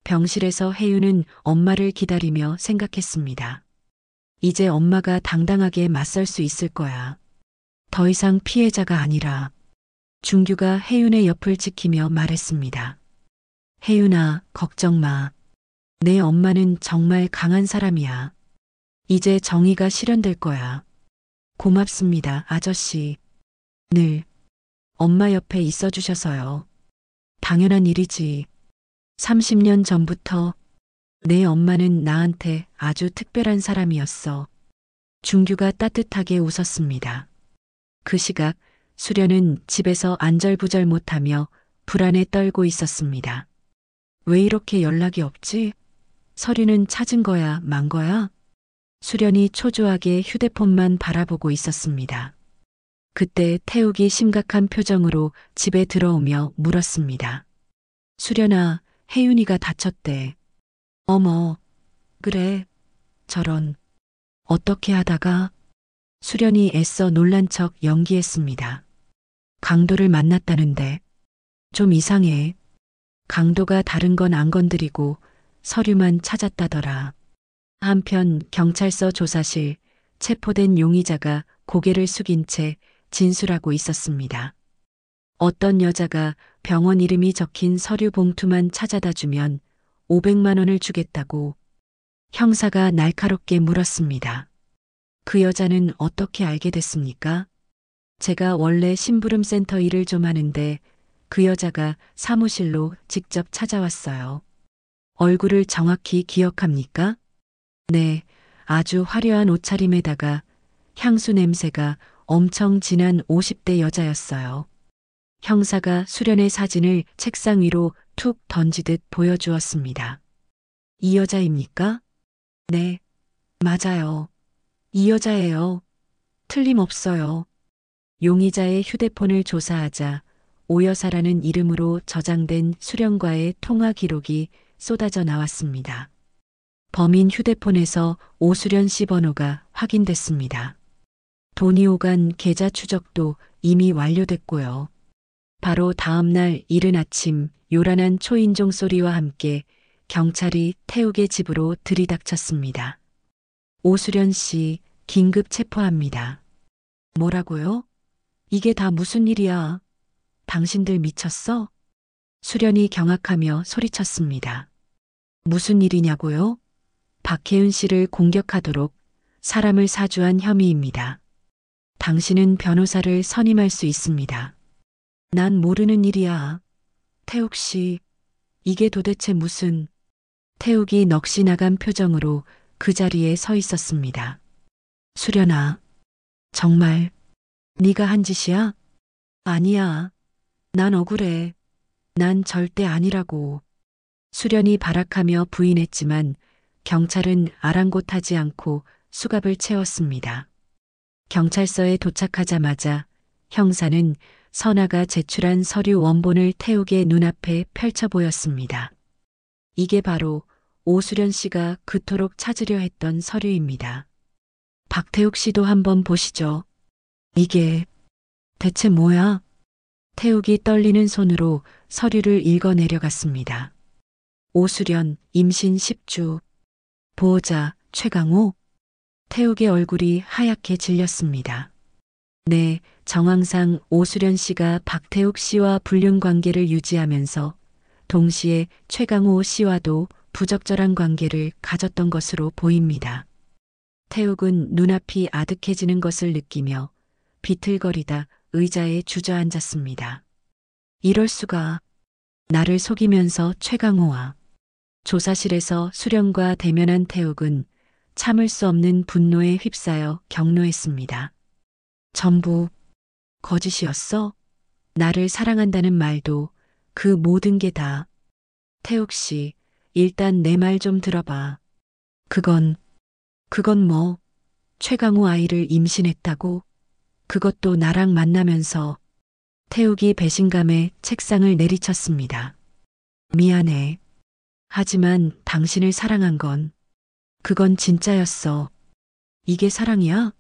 병실에서 혜윤은 엄마를 기다리며 생각했습니다. 이제 엄마가 당당하게 맞설 수 있을 거야. 더 이상 피해자가 아니라. 준규가 혜윤의 옆을 지키며 말했습니다. 혜윤아, 걱정 마. 내 엄마는 정말 강한 사람이야. 이제 정의가 실현될 거야. 고맙습니다, 아저씨. 늘 엄마 옆에 있어 주셔서요. 당연한 일이지. 30년 전부터 내 엄마는 나한테 아주 특별한 사람이었어. 준규가 따뜻하게 웃었습니다. 그 시각 수련은 집에서 안절부절 못하며 불안에 떨고 있었습니다. 왜 이렇게 연락이 없지? 서류는 찾은 거야, 만 거야? 수련이 초조하게 휴대폰만 바라보고 있었습니다. 그때 태욱이 심각한 표정으로 집에 들어오며 물었습니다. 수련아, 혜윤이가 다쳤대. 어머, 그래. 저런. 어떻게 하다가? 수련이 애써 놀란 척 연기했습니다. 강도를 만났다는데 좀 이상해. 강도가 다른 건 안 건드리고 서류만 찾았다더라. 한편 경찰서 조사실 체포된 용의자가 고개를 숙인 채 진술하고 있었습니다. 어떤 여자가 병원 이름이 적힌 서류 봉투만 찾아다 주면 500만 원을 주겠다고 형사가 날카롭게 물었습니다. 그 여자는 어떻게 알게 됐습니까? 제가 원래 심부름센터 일을 좀 하는데 그 여자가 사무실로 직접 찾아왔어요. 얼굴을 정확히 기억합니까? 네, 아주 화려한 옷차림에다가 향수 냄새가 엄청 진한 50대 여자였어요. 형사가 수련의 사진을 책상 위로 툭 던지듯 보여주었습니다. 이 여자입니까? 네, 맞아요. 이 여자예요. 틀림없어요. 용의자의 휴대폰을 조사하자 오 여사라는 이름으로 저장된 수련과의 통화 기록이 쏟아져 나왔습니다. 범인 휴대폰에서 오수련 씨 번호가 확인됐습니다. 돈이 오간 계좌 추적도 이미 완료됐고요. 바로 다음 날 이른 아침 요란한 초인종 소리와 함께 경찰이 태욱의 집으로 들이닥쳤습니다. 오수련 씨 긴급 체포합니다. 뭐라고요? 이게 다 무슨 일이야? 당신들 미쳤어? 수련이 경악하며 소리쳤습니다. 무슨 일이냐고요? 박혜은 씨를 공격하도록 사람을 사주한 혐의입니다. 당신은 변호사를 선임할 수 있습니다. 난 모르는 일이야. 태욱 씨, 이게 도대체 무슨... 태욱이 넋이 나간 표정으로 그 자리에 서 있었습니다. 수련아, 정말 네가 한 짓이야? 아니야. 난 억울해. 난 절대 아니라고. 수련이 발악하며 부인했지만 경찰은 아랑곳하지 않고 수갑을 채웠습니다. 경찰서에 도착하자마자 형사는 선아가 제출한 서류 원본을 태욱의 눈앞에 펼쳐 보였습니다. 이게 바로 오수련 씨가 그토록 찾으려 했던 서류입니다. 박태욱 씨도 한번 보시죠. 이게 대체 뭐야? 태욱이 떨리는 손으로 서류를 읽어 내려갔습니다. 오수련 임신 10주. 보호자 최강호. 태욱의 얼굴이 하얗게 질렸습니다. 네, 정황상 오수련 씨가 박태욱 씨와 불륜 관계를 유지하면서 동시에 최강호 씨와도 부적절한 관계를 가졌던 것으로 보입니다. 태욱은 눈앞이 아득해지는 것을 느끼며 비틀거리다 의자에 주저앉았습니다. 이럴 수가. 나를 속이면서 최강호와. 조사실에서 수련과 대면한 태욱은 참을 수 없는 분노에 휩싸여 경로했습니다. 전부 거짓이었어? 나를 사랑한다는 말도 그 모든 게 다. 태욱 씨, 일단 내 말 좀 들어봐. 그건 뭐? 최강호 아이를 임신했다고? 그것도 나랑 만나면서. 태욱이 배신감에 책상을 내리쳤습니다. 미안해. 하지만 당신을 사랑한 건 그건 진짜였어. 이게 사랑이야?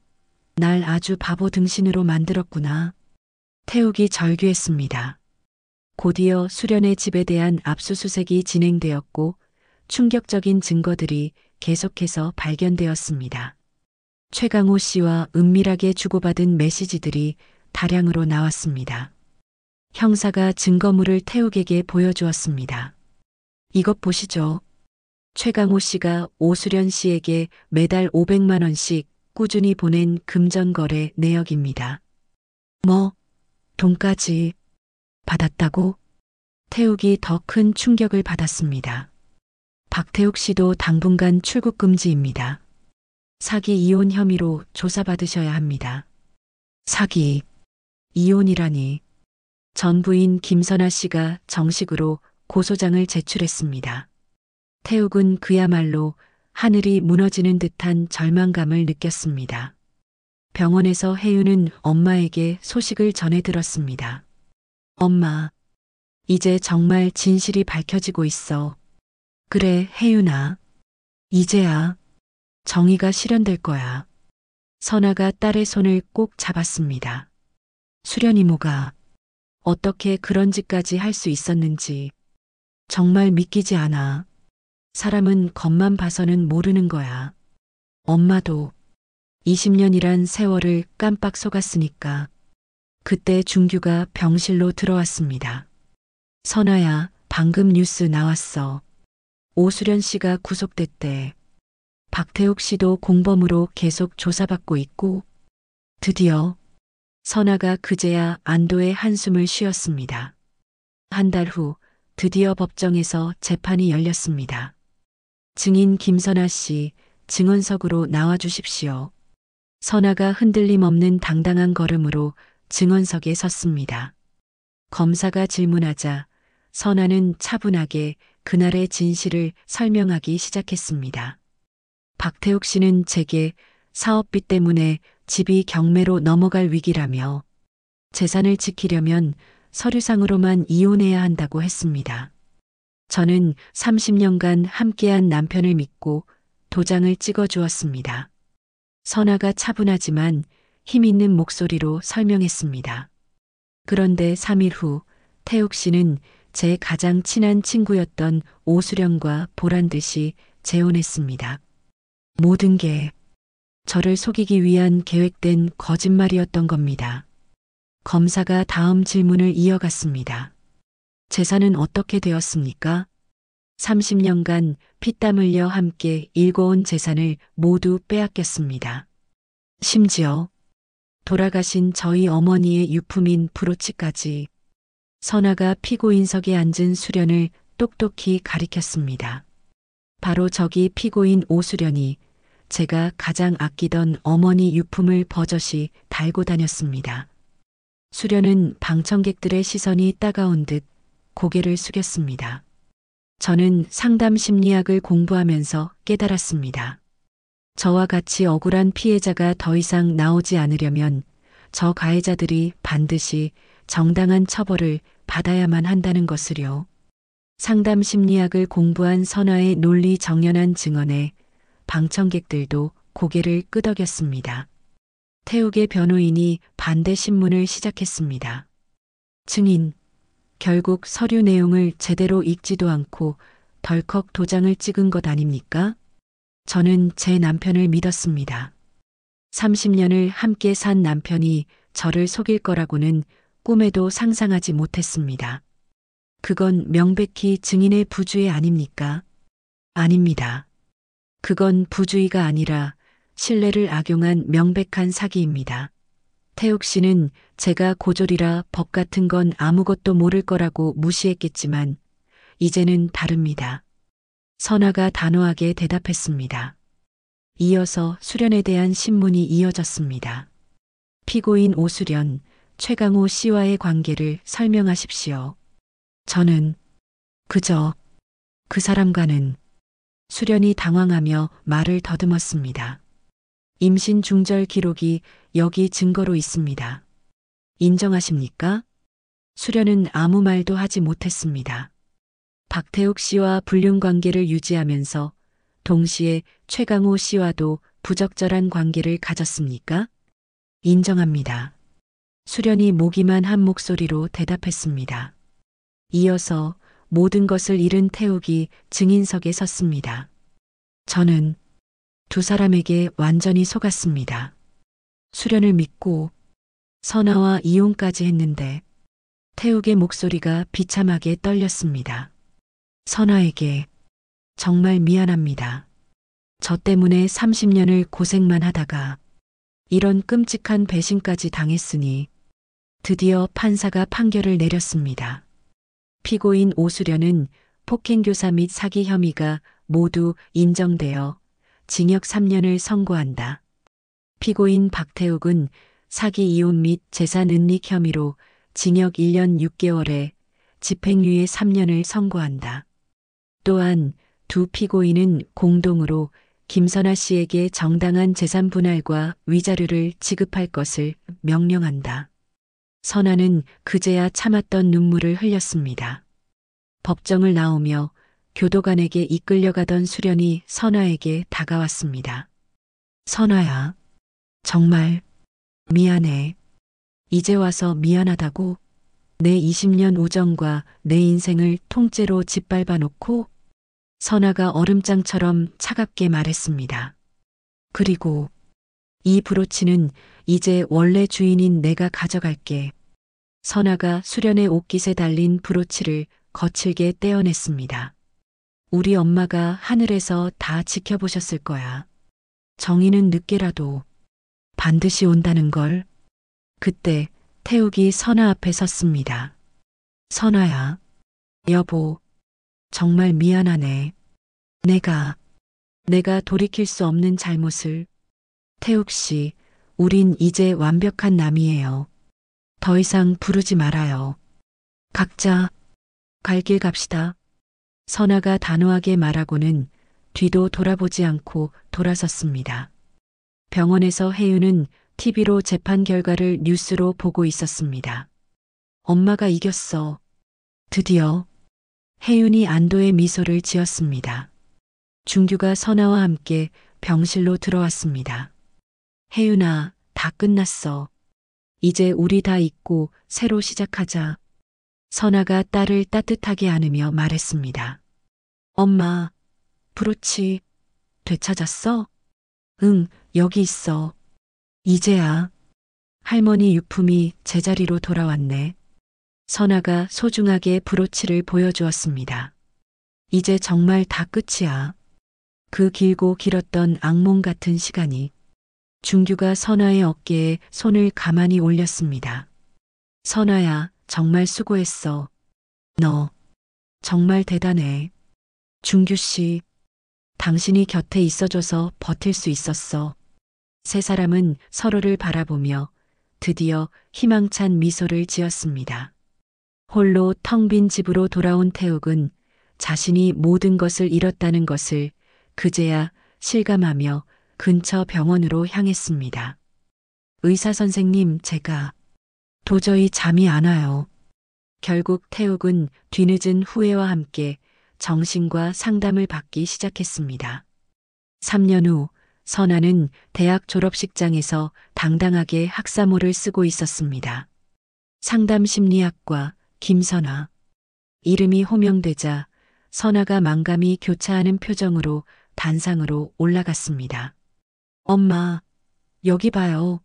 날 아주 바보 등신으로 만들었구나. 태욱이 절규했습니다. 곧이어 수련의 집에 대한 압수수색이 진행되었고 충격적인 증거들이 계속해서 발견되었습니다. 최강호 씨와 은밀하게 주고받은 메시지들이 다량으로 나왔습니다. 형사가 증거물을 태욱에게 보여주었습니다. 이것 보시죠. 최강호 씨가 오수련 씨에게 매달 500만 원씩 꾸준히 보낸 금전거래 내역입니다. 뭐, 돈까지 받았다고? 태욱이 더 큰 충격을 받았습니다. 박태욱 씨도 당분간 출국 금지입니다. 사기 이혼 혐의로 조사받으셔야 합니다. 사기, 이혼이라니. 전 부인 김선아 씨가 정식으로 고소장을 제출했습니다. 태욱은 그야말로 하늘이 무너지는 듯한 절망감을 느꼈습니다. 병원에서 혜윤은 엄마에게 소식을 전해 들었습니다. 엄마, 이제 정말 진실이 밝혀지고 있어. 그래, 혜윤아. 이제야 정의가 실현될 거야. 선아가 딸의 손을 꼭 잡았습니다. 수련 이모가 어떻게 그런 짓까지 할 수 있었는지 정말 믿기지 않아. 사람은 겉만 봐서는 모르는 거야. 엄마도 20년이란 세월을 깜빡 속았으니까. 그때 준규가 병실로 들어왔습니다. 선아야, 방금 뉴스 나왔어. 오수련 씨가 구속됐대. 박태욱 씨도 공범으로 계속 조사받고 있고. 드디어 선아가 그제야 안도의 한숨을 쉬었습니다. 한 달 후 드디어 법정에서 재판이 열렸습니다. 증인 김선아 씨, 증언석으로 나와 주십시오. 선아가 흔들림 없는 당당한 걸음으로 증언석에 섰습니다. 검사가 질문하자 선아는 차분하게 그날의 진실을 설명하기 시작했습니다. 박태욱 씨는 제게 사업비 때문에 집이 경매로 넘어갈 위기라며 재산을 지키려면 서류상으로만 이혼해야 한다고 했습니다. 저는 30년간 함께한 남편을 믿고 도장을 찍어 주었습니다. 선아가 차분하지만 힘 있는 목소리로 설명했습니다. 그런데 3일 후 태욱 씨는 제 가장 친한 친구였던 오수련과 보란 듯이 재혼했습니다. 모든 게 저를 속이기 위한 계획된 거짓말이었던 겁니다. 검사가 다음 질문을 이어갔습니다. 재산은 어떻게 되었습니까? 30년간 피땀 흘려 함께 일궈온 재산을 모두 빼앗겼습니다. 심지어 돌아가신 저희 어머니의 유품인 브로치까지. 선아가 피고인석에 앉은 수련을 똑똑히 가리켰습니다. 바로 저기 피고인 오수련이 제가 가장 아끼던 어머니 유품을 버젓이 달고 다녔습니다. 수련은 방청객들의 시선이 따가운 듯 고개를 숙였습니다. 저는 상담 심리학을 공부하면서 깨달았습니다. 저와 같이 억울한 피해자가 더 이상 나오지 않으려면 저 가해자들이 반드시 정당한 처벌을 받아야만 한다는 것을요. 상담 심리학을 공부한 선아의 논리 정연한 증언에 방청객들도 고개를 끄덕였습니다. 태욱의 변호인이 반대 신문을 시작했습니다. 증인, 결국 서류 내용을 제대로 읽지도 않고 덜컥 도장을 찍은 것 아닙니까? 저는 제 남편을 믿었습니다. 30년을 함께 산 남편이 저를 속일 거라고는 꿈에도 상상하지 못했습니다. 그건 명백히 증인의 부주의 아닙니까? 아닙니다. 그건 부주의가 아니라 신뢰를 악용한 명백한 사기입니다. 태욱 씨는 제가 고졸이라 법 같은 건 아무것도 모를 거라고 무시했겠지만 이제는 다릅니다. 선아가 단호하게 대답했습니다. 이어서 수련에 대한 신문이 이어졌습니다. 피고인 오수련, 최강호 씨와의 관계를 설명하십시오. 저는 그저 그 사람과는. 수련이 당황하며 말을 더듬었습니다. 임신 중절 기록이 여기 증거로 있습니다. 인정하십니까? 수련은 아무 말도 하지 못했습니다. 박태욱 씨와 불륜 관계를 유지하면서 동시에 최강호 씨와도 부적절한 관계를 가졌습니까? 인정합니다. 수련이 모기만 한 목소리로 대답했습니다. 이어서 모든 것을 잃은 태욱이 증인석에 섰습니다. 저는 두 사람에게 완전히 속았습니다. 수련을 믿고 선아와 이혼까지 했는데 태욱의 목소리가 비참하게 떨렸습니다. 선아에게 정말 미안합니다. 저 때문에 30년을 고생만 하다가 이런 끔찍한 배신까지 당했으니 드디어 판사가 판결을 내렸습니다. 피고인 오수련은 폭행교사 및 사기 혐의가 모두 인정되어 징역 3년을 선고한다. 피고인 박태욱은 사기 이혼 및 재산 은닉 혐의로 징역 1년 6개월에 집행유예 3년을 선고한다. 또한 두 피고인은 공동으로 김선아 씨에게 정당한 재산 분할과 위자료를 지급할 것을 명령한다. 선아는 그제야 참았던 눈물을 흘렸습니다. 법정을 나오며 교도관에게 이끌려가던 수련이 선아에게 다가왔습니다. 선아야, 정말 미안해. 이제 와서 미안하다고? 내 20년 우정과 내 인생을 통째로 짓밟아 놓고? 선아가 얼음장처럼 차갑게 말했습니다. 그리고 이 브로치는 이제 원래 주인인 내가 가져갈게. 선아가 수련의 옷깃에 달린 브로치를 거칠게 떼어냈습니다. 우리 엄마가 하늘에서 다 지켜보셨을 거야. 정의는 늦게라도 반드시 온다는 걸. 그때 태욱이 선아 앞에 섰습니다. 선아야, 여보, 정말 미안하네. 내가 돌이킬 수 없는 잘못을. 태욱 씨, 우린 이제 완벽한 남이에요. 더 이상 부르지 말아요. 각자 갈 길 갑시다. 선아가 단호하게 말하고는 뒤도 돌아보지 않고 돌아섰습니다. 병원에서 혜윤은 TV로 재판 결과를 뉴스로 보고 있었습니다. 엄마가 이겼어. 드디어. 혜윤이 안도의 미소를 지었습니다. 준규가 선아와 함께 병실로 들어왔습니다. 혜윤아, 다 끝났어. 이제 우리 다 잊고 새로 시작하자. 선아가 딸을 따뜻하게 안으며 말했습니다. 엄마, 브로치 되찾았어? 응, 여기 있어. 이제야. 할머니 유품이 제자리로 돌아왔네. 선아가 소중하게 브로치를 보여주었습니다. 이제 정말 다 끝이야. 그 길고 길었던 악몽 같은 시간이. 준규가 선아의 어깨에 손을 가만히 올렸습니다. 선아야, 정말 수고했어. 너 정말 대단해. 준규 씨, 당신이 곁에 있어줘서 버틸 수 있었어. 세 사람은 서로를 바라보며 드디어 희망찬 미소를 지었습니다. 홀로 텅 빈 집으로 돌아온 태욱은 자신이 모든 것을 잃었다는 것을 그제야 실감하며 근처 병원으로 향했습니다. 의사 선생님, 제가 도저히 잠이 안 와요. 결국 태욱은 뒤늦은 후회와 함께 정신과 상담을 받기 시작했습니다. 3년 후 선아는 대학 졸업식장에서 당당하게 학사모를 쓰고 있었습니다. 상담심리학과 김선아. 이름이 호명되자 선아가 만감이 교차하는 표정으로 단상으로 올라갔습니다. 엄마, 여기 봐요.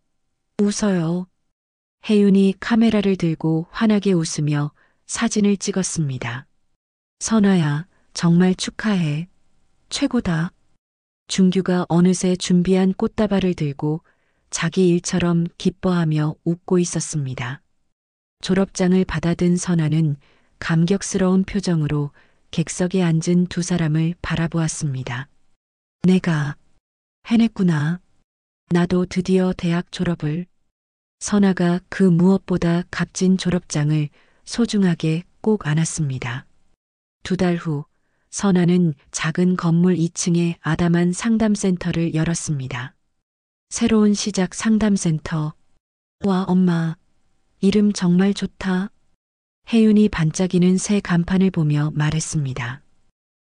웃어요. 혜윤이 카메라를 들고 환하게 웃으며 사진을 찍었습니다. 선아야, 정말 축하해. 최고다. 준규가 어느새 준비한 꽃다발을 들고 자기 일처럼 기뻐하며 웃고 있었습니다. 졸업장을 받아든 선아는 감격스러운 표정으로 객석에 앉은 두 사람을 바라보았습니다. 내가 해냈구나. 나도 드디어 대학 졸업을. 선아가 그 무엇보다 값진 졸업장을 소중하게 꼭 안았습니다. 2달 후 선아는 작은 건물 2층에 아담한 상담센터를 열었습니다. 새로운 시작 상담센터. 와, 엄마, 이름 정말 좋다. 혜윤이 반짝이는 새 간판을 보며 말했습니다.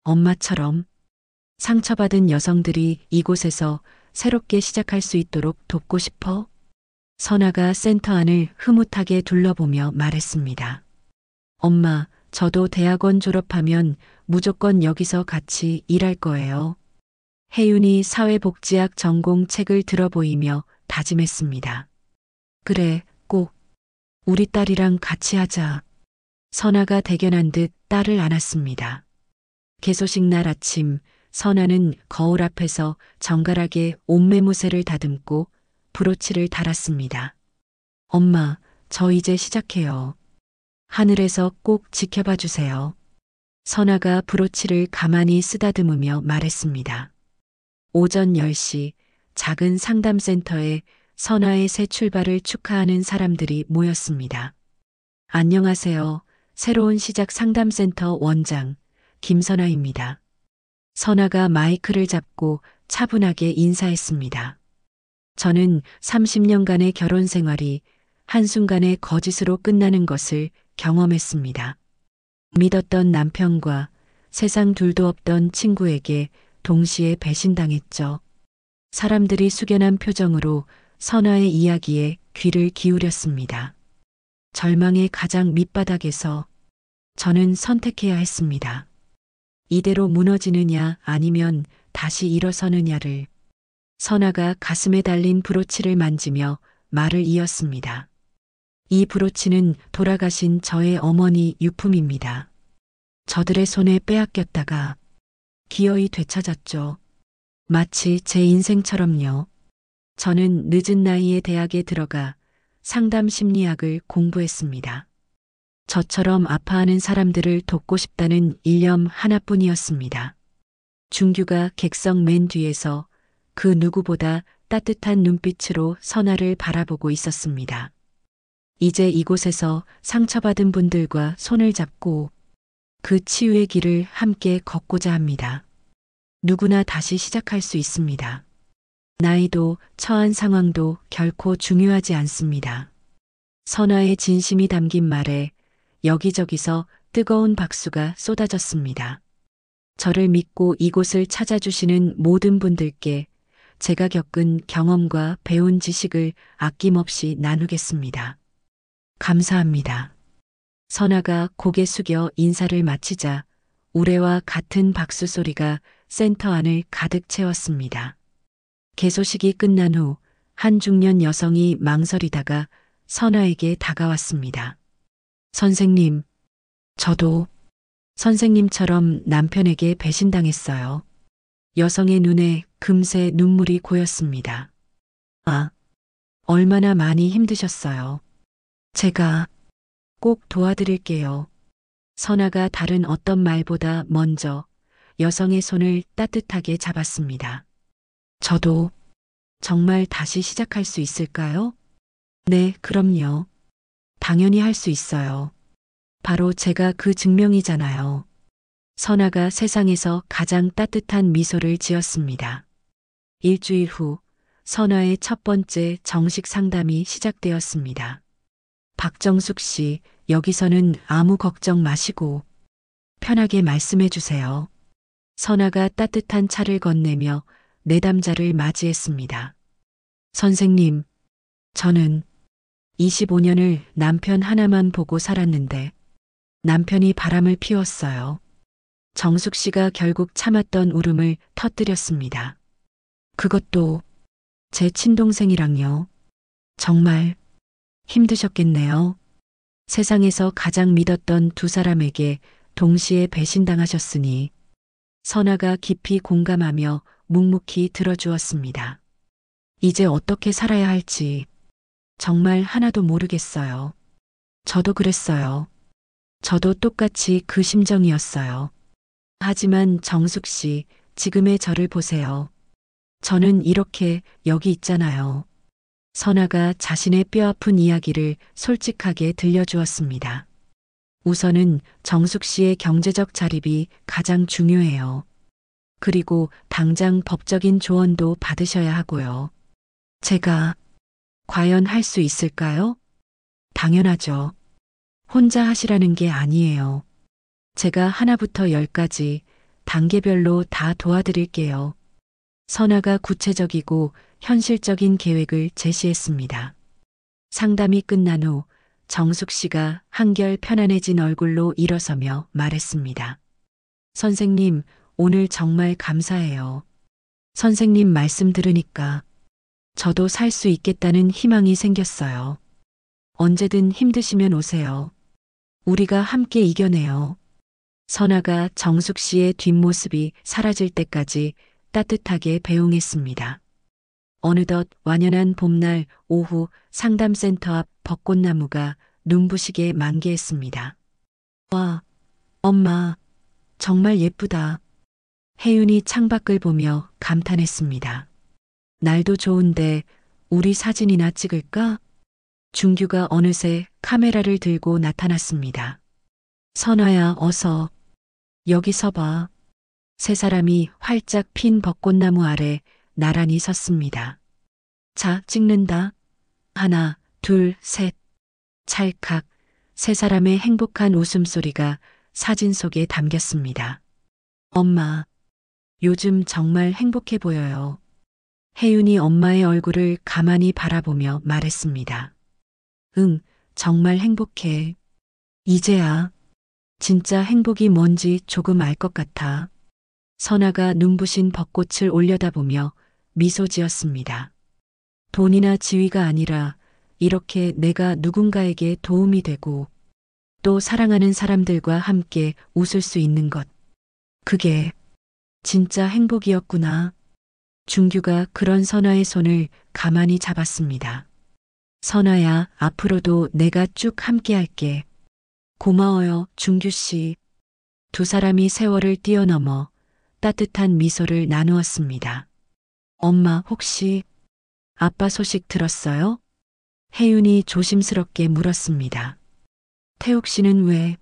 엄마처럼 상처받은 여성들이 이곳에서 새롭게 시작할 수 있도록 돕고 싶어? 선아가 센터 안을 흐뭇하게 둘러보며 말했습니다. 엄마, 저도 대학원 졸업하면 무조건 여기서 같이 일할 거예요. 혜윤이 사회복지학 전공 책을 들어보이며 다짐했습니다. 그래, 꼭 우리 딸이랑 같이 하자. 선아가 대견한 듯 딸을 안았습니다. 개소식 날 아침, 선아는 거울 앞에서 정갈하게 옷매무새를 다듬고 브로치를 달았습니다. 엄마, 저 이제 시작해요. 하늘에서 꼭 지켜봐 주세요. 선아가 브로치를 가만히 쓰다듬으며 말했습니다. 오전 10시 작은 상담센터에 선아의 새 출발을 축하하는 사람들이 모였습니다. 안녕하세요. 새로운 시작 상담센터 원장 김선아입니다. 선아가 마이크를 잡고 차분하게 인사했습니다. 저는 30년간의 결혼 생활이 한순간에 거짓으로 끝나는 것을 경험했습니다. 믿었던 남편과 세상 둘도 없던 친구에게 동시에 배신당했죠. 사람들이 숙연한 표정으로 선아의 이야기에 귀를 기울였습니다. 절망의 가장 밑바닥에서 저는 선택해야 했습니다. 이대로 무너지느냐 아니면 다시 일어서느냐를. 선아가 가슴에 달린 브로치를 만지며 말을 이었습니다. 이 브로치는 돌아가신 저의 어머니 유품입니다. 저들의 손에 빼앗겼다가 기어이 되찾았죠. 마치 제 인생처럼요. 저는 늦은 나이에 대학에 들어가 상담 심리학을 공부했습니다. 저처럼 아파하는 사람들을 돕고 싶다는 일념 하나뿐이었습니다. 준규가 객석 맨 뒤에서 그 누구보다 따뜻한 눈빛으로 선아를 바라보고 있었습니다. 이제 이곳에서 상처받은 분들과 손을 잡고 그 치유의 길을 함께 걷고자 합니다. 누구나 다시 시작할 수 있습니다. 나이도 처한 상황도 결코 중요하지 않습니다. 선아의 진심이 담긴 말에 여기저기서 뜨거운 박수가 쏟아졌습니다. 저를 믿고 이곳을 찾아주시는 모든 분들께 제가 겪은 경험과 배운 지식을 아낌없이 나누겠습니다. 감사합니다. 선아가 고개 숙여 인사를 마치자 우레와 같은 박수 소리가 센터 안을 가득 채웠습니다. 개소식이 끝난 후 한 중년 여성이 망설이다가 선아에게 다가왔습니다. 선생님, 저도 선생님처럼 남편에게 배신당했어요. 여성의 눈에 금세 눈물이 고였습니다. 아, 얼마나 많이 힘드셨어요. 제가 꼭 도와드릴게요. 선아가 다른 어떤 말보다 먼저 여성의 손을 따뜻하게 잡았습니다. 저도 정말 다시 시작할 수 있을까요? 네, 그럼요. 당연히 할 수 있어요. 바로 제가 그 증명이잖아요. 선아가 세상에서 가장 따뜻한 미소를 지었습니다. 일주일 후 선아의 첫 번째 정식 상담이 시작되었습니다. 박정숙 씨, 여기서는 아무 걱정 마시고 편하게 말씀해 주세요. 선아가 따뜻한 차를 건네며 내담자를 맞이했습니다. 선생님, 저는 25년을 남편 하나만 보고 살았는데 남편이 바람을 피웠어요. 정숙 씨가 결국 참았던 울음을 터뜨렸습니다. 그것도 제 친동생이랑요. 정말 힘드셨겠네요. 세상에서 가장 믿었던 두 사람에게 동시에 배신당하셨으니 선아가 깊이 공감하며 묵묵히 들어주었습니다. 이제 어떻게 살아야 할지 정말 하나도 모르겠어요. 저도 그랬어요. 저도 똑같이 그 심정이었어요. 하지만 정숙 씨, 지금의 저를 보세요. 저는 이렇게 여기 있잖아요. 선아가 자신의 뼈아픈 이야기를 솔직하게 들려주었습니다. 우선은 정숙 씨의 경제적 자립이 가장 중요해요. 그리고 당장 법적인 조언도 받으셔야 하고요. 제가 과연 할 수 있을까요? 당연하죠. 혼자 하시라는 게 아니에요. 제가 하나부터 열까지 단계별로 다 도와드릴게요. 선아가 구체적이고 현실적인 계획을 제시했습니다. 상담이 끝난 후 정숙 씨가 한결 편안해진 얼굴로 일어서며 말했습니다. 선생님, 오늘 정말 감사해요. 선생님 말씀 들으니까 저도 살 수 있겠다는 희망이 생겼어요. 언제든 힘드시면 오세요. 우리가 함께 이겨내요. 선아가 정숙 씨의 뒷모습이 사라질 때까지 따뜻하게 배웅했습니다. 어느덧 완연한 봄날 오후 상담센터 앞 벚꽃나무가 눈부시게 만개했습니다. 와, 엄마, 정말 예쁘다. 혜윤이 창밖을 보며 감탄했습니다. 날도 좋은데 우리 사진이나 찍을까? 준규가 어느새 카메라를 들고 나타났습니다. 선아야, 어서 여기 서봐. 세 사람이 활짝 핀 벚꽃나무 아래 나란히 섰습니다. 자, 찍는다. 하나, 둘, 셋. 찰칵 세 사람의 행복한 웃음소리가 사진 속에 담겼습니다. 엄마, 요즘 정말 행복해 보여요. 혜윤이 엄마의 얼굴을 가만히 바라보며 말했습니다. 응, 정말 행복해. 이제야 진짜 행복이 뭔지 조금 알 것 같아. 선아가 눈부신 벚꽃을 올려다보며 미소 지었습니다. 돈이나 지위가 아니라 이렇게 내가 누군가에게 도움이 되고 또 사랑하는 사람들과 함께 웃을 수 있는 것. 그게 진짜 행복이었구나. 준규가 그런 선아의 손을 가만히 잡았습니다. 선아야, 앞으로도 내가 쭉 함께 할게. 고마워요, 준규 씨. 두 사람이 세월을 뛰어넘어 따뜻한 미소를 나누었습니다. 엄마, 혹시 아빠 소식 들었어요? 혜윤이 조심스럽게 물었습니다. 태욱 씨는 왜?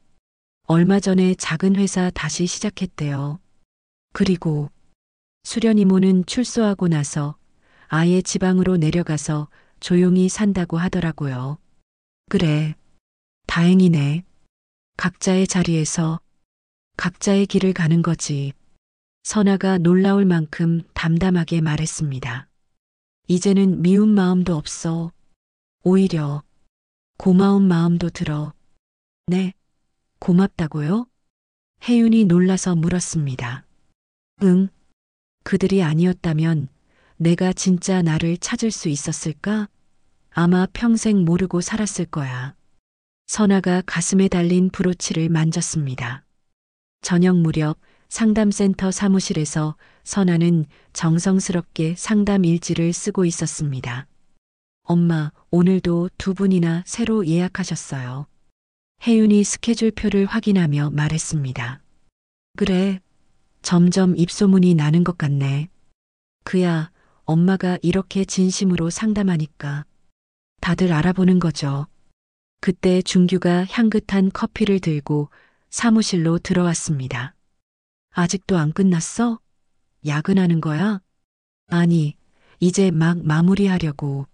얼마 전에 작은 회사 다시 시작했대요. 그리고 수련 이모는 출소하고 나서 아예 지방으로 내려가서 조용히 산다고 하더라고요. 그래, 다행이네. 각자의 자리에서 각자의 길을 가는 거지. 선아가 놀라울 만큼 담담하게 말했습니다. 이제는 미운 마음도 없어. 오히려 고마운 마음도 들어. 네, 고맙다고요? 혜윤이 놀라서 물었습니다. 응, 그들이 아니었다면 내가 진짜 나를 찾을 수 있었을까? 아마 평생 모르고 살았을 거야. 선아가 가슴에 달린 브로치를 만졌습니다. 저녁 무렵 상담센터 사무실에서 선아는 정성스럽게 상담 일지를 쓰고 있었습니다. 엄마, 오늘도 두 분이나 새로 예약하셨어요. 혜윤이 스케줄표를 확인하며 말했습니다. 그래, 점점 입소문이 나는 것 같네. 그야 엄마가 이렇게 진심으로 상담하니까 다들 알아보는 거죠. 그때 준규가 향긋한 커피를 들고 사무실로 들어왔습니다. 아직도 안 끝났어? 야근하는 거야? 아니, 이제 막 마무리하려고.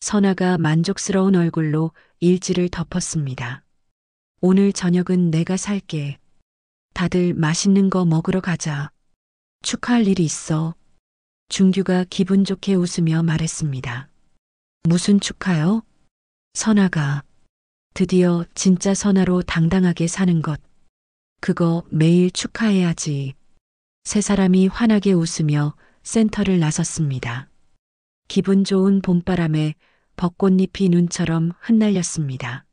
선아가 만족스러운 얼굴로 일지를 덮었습니다. 오늘 저녁은 내가 살게. 다들 맛있는 거 먹으러 가자. 축하할 일이 있어. 준규가 기분 좋게 웃으며 말했습니다. 무슨 축하요? 선아가 드디어 진짜 선아로 당당하게 사는 것. 그거 매일 축하해야지. 세 사람이 환하게 웃으며 센터를 나섰습니다. 기분 좋은 봄바람에 벚꽃잎이 눈처럼 흩날렸습니다.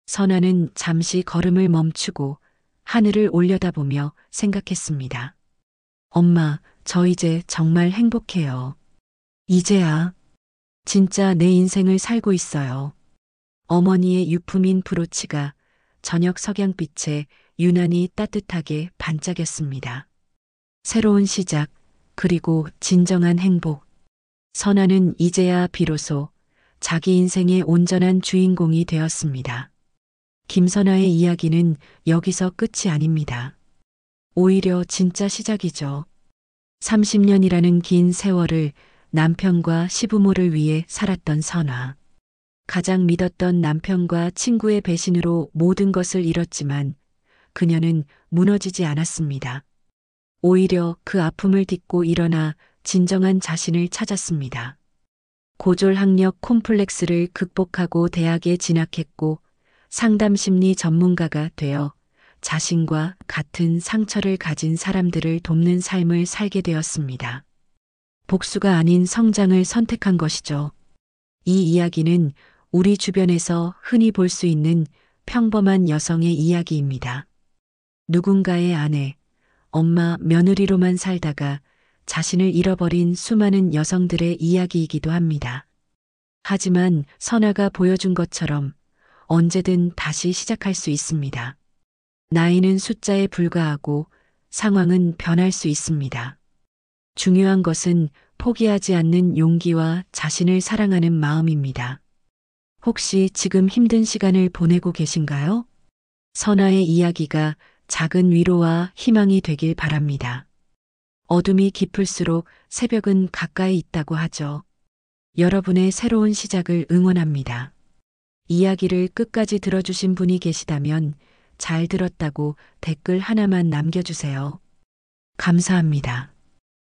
선아는 잠시 걸음을 멈추고 하늘을 올려다보며 생각했습니다. 엄마, 저 이제 정말 행복해요. 이제야 진짜 내 인생을 살고 있어요. 어머니의 유품인 브로치가 저녁 석양빛에 유난히 따뜻하게 반짝였습니다. 새로운 시작, 그리고 진정한 행복. 선아는 이제야 비로소 자기 인생의 온전한 주인공이 되었습니다. 김선아의 이야기는 여기서 끝이 아닙니다. 오히려 진짜 시작이죠. 30년이라는 긴 세월을 남편과 시부모를 위해 살았던 선아. 가장 믿었던 남편과 친구의 배신으로 모든 것을 잃었지만 그녀는 무너지지 않았습니다. 오히려 그 아픔을 딛고 일어나 진정한 자신을 찾았습니다. 고졸학력 콤플렉스를 극복하고 대학에 진학했고 상담심리 전문가가 되어 자신과 같은 상처를 가진 사람들을 돕는 삶을 살게 되었습니다. 복수가 아닌 성장을 선택한 것이죠. 이 이야기는 우리 주변에서 흔히 볼 수 있는 평범한 여성의 이야기입니다. 누군가의 아내, 엄마, 며느리로만 살다가 자신을 잃어버린 수많은 여성들의 이야기이기도 합니다. 하지만 선아가 보여준 것처럼 언제든 다시 시작할 수 있습니다. 나이는 숫자에 불과하고 상황은 변할 수 있습니다. 중요한 것은 포기하지 않는 용기와 자신을 사랑하는 마음입니다. 혹시 지금 힘든 시간을 보내고 계신가요? 선아의 이야기가 작은 위로와 희망이 되길 바랍니다. 어둠이 깊을수록 새벽은 가까이 있다고 하죠. 여러분의 새로운 시작을 응원합니다. 이야기를 끝까지 들어주신 분이 계시다면 잘 들었다고 댓글 하나만 남겨주세요. 감사합니다.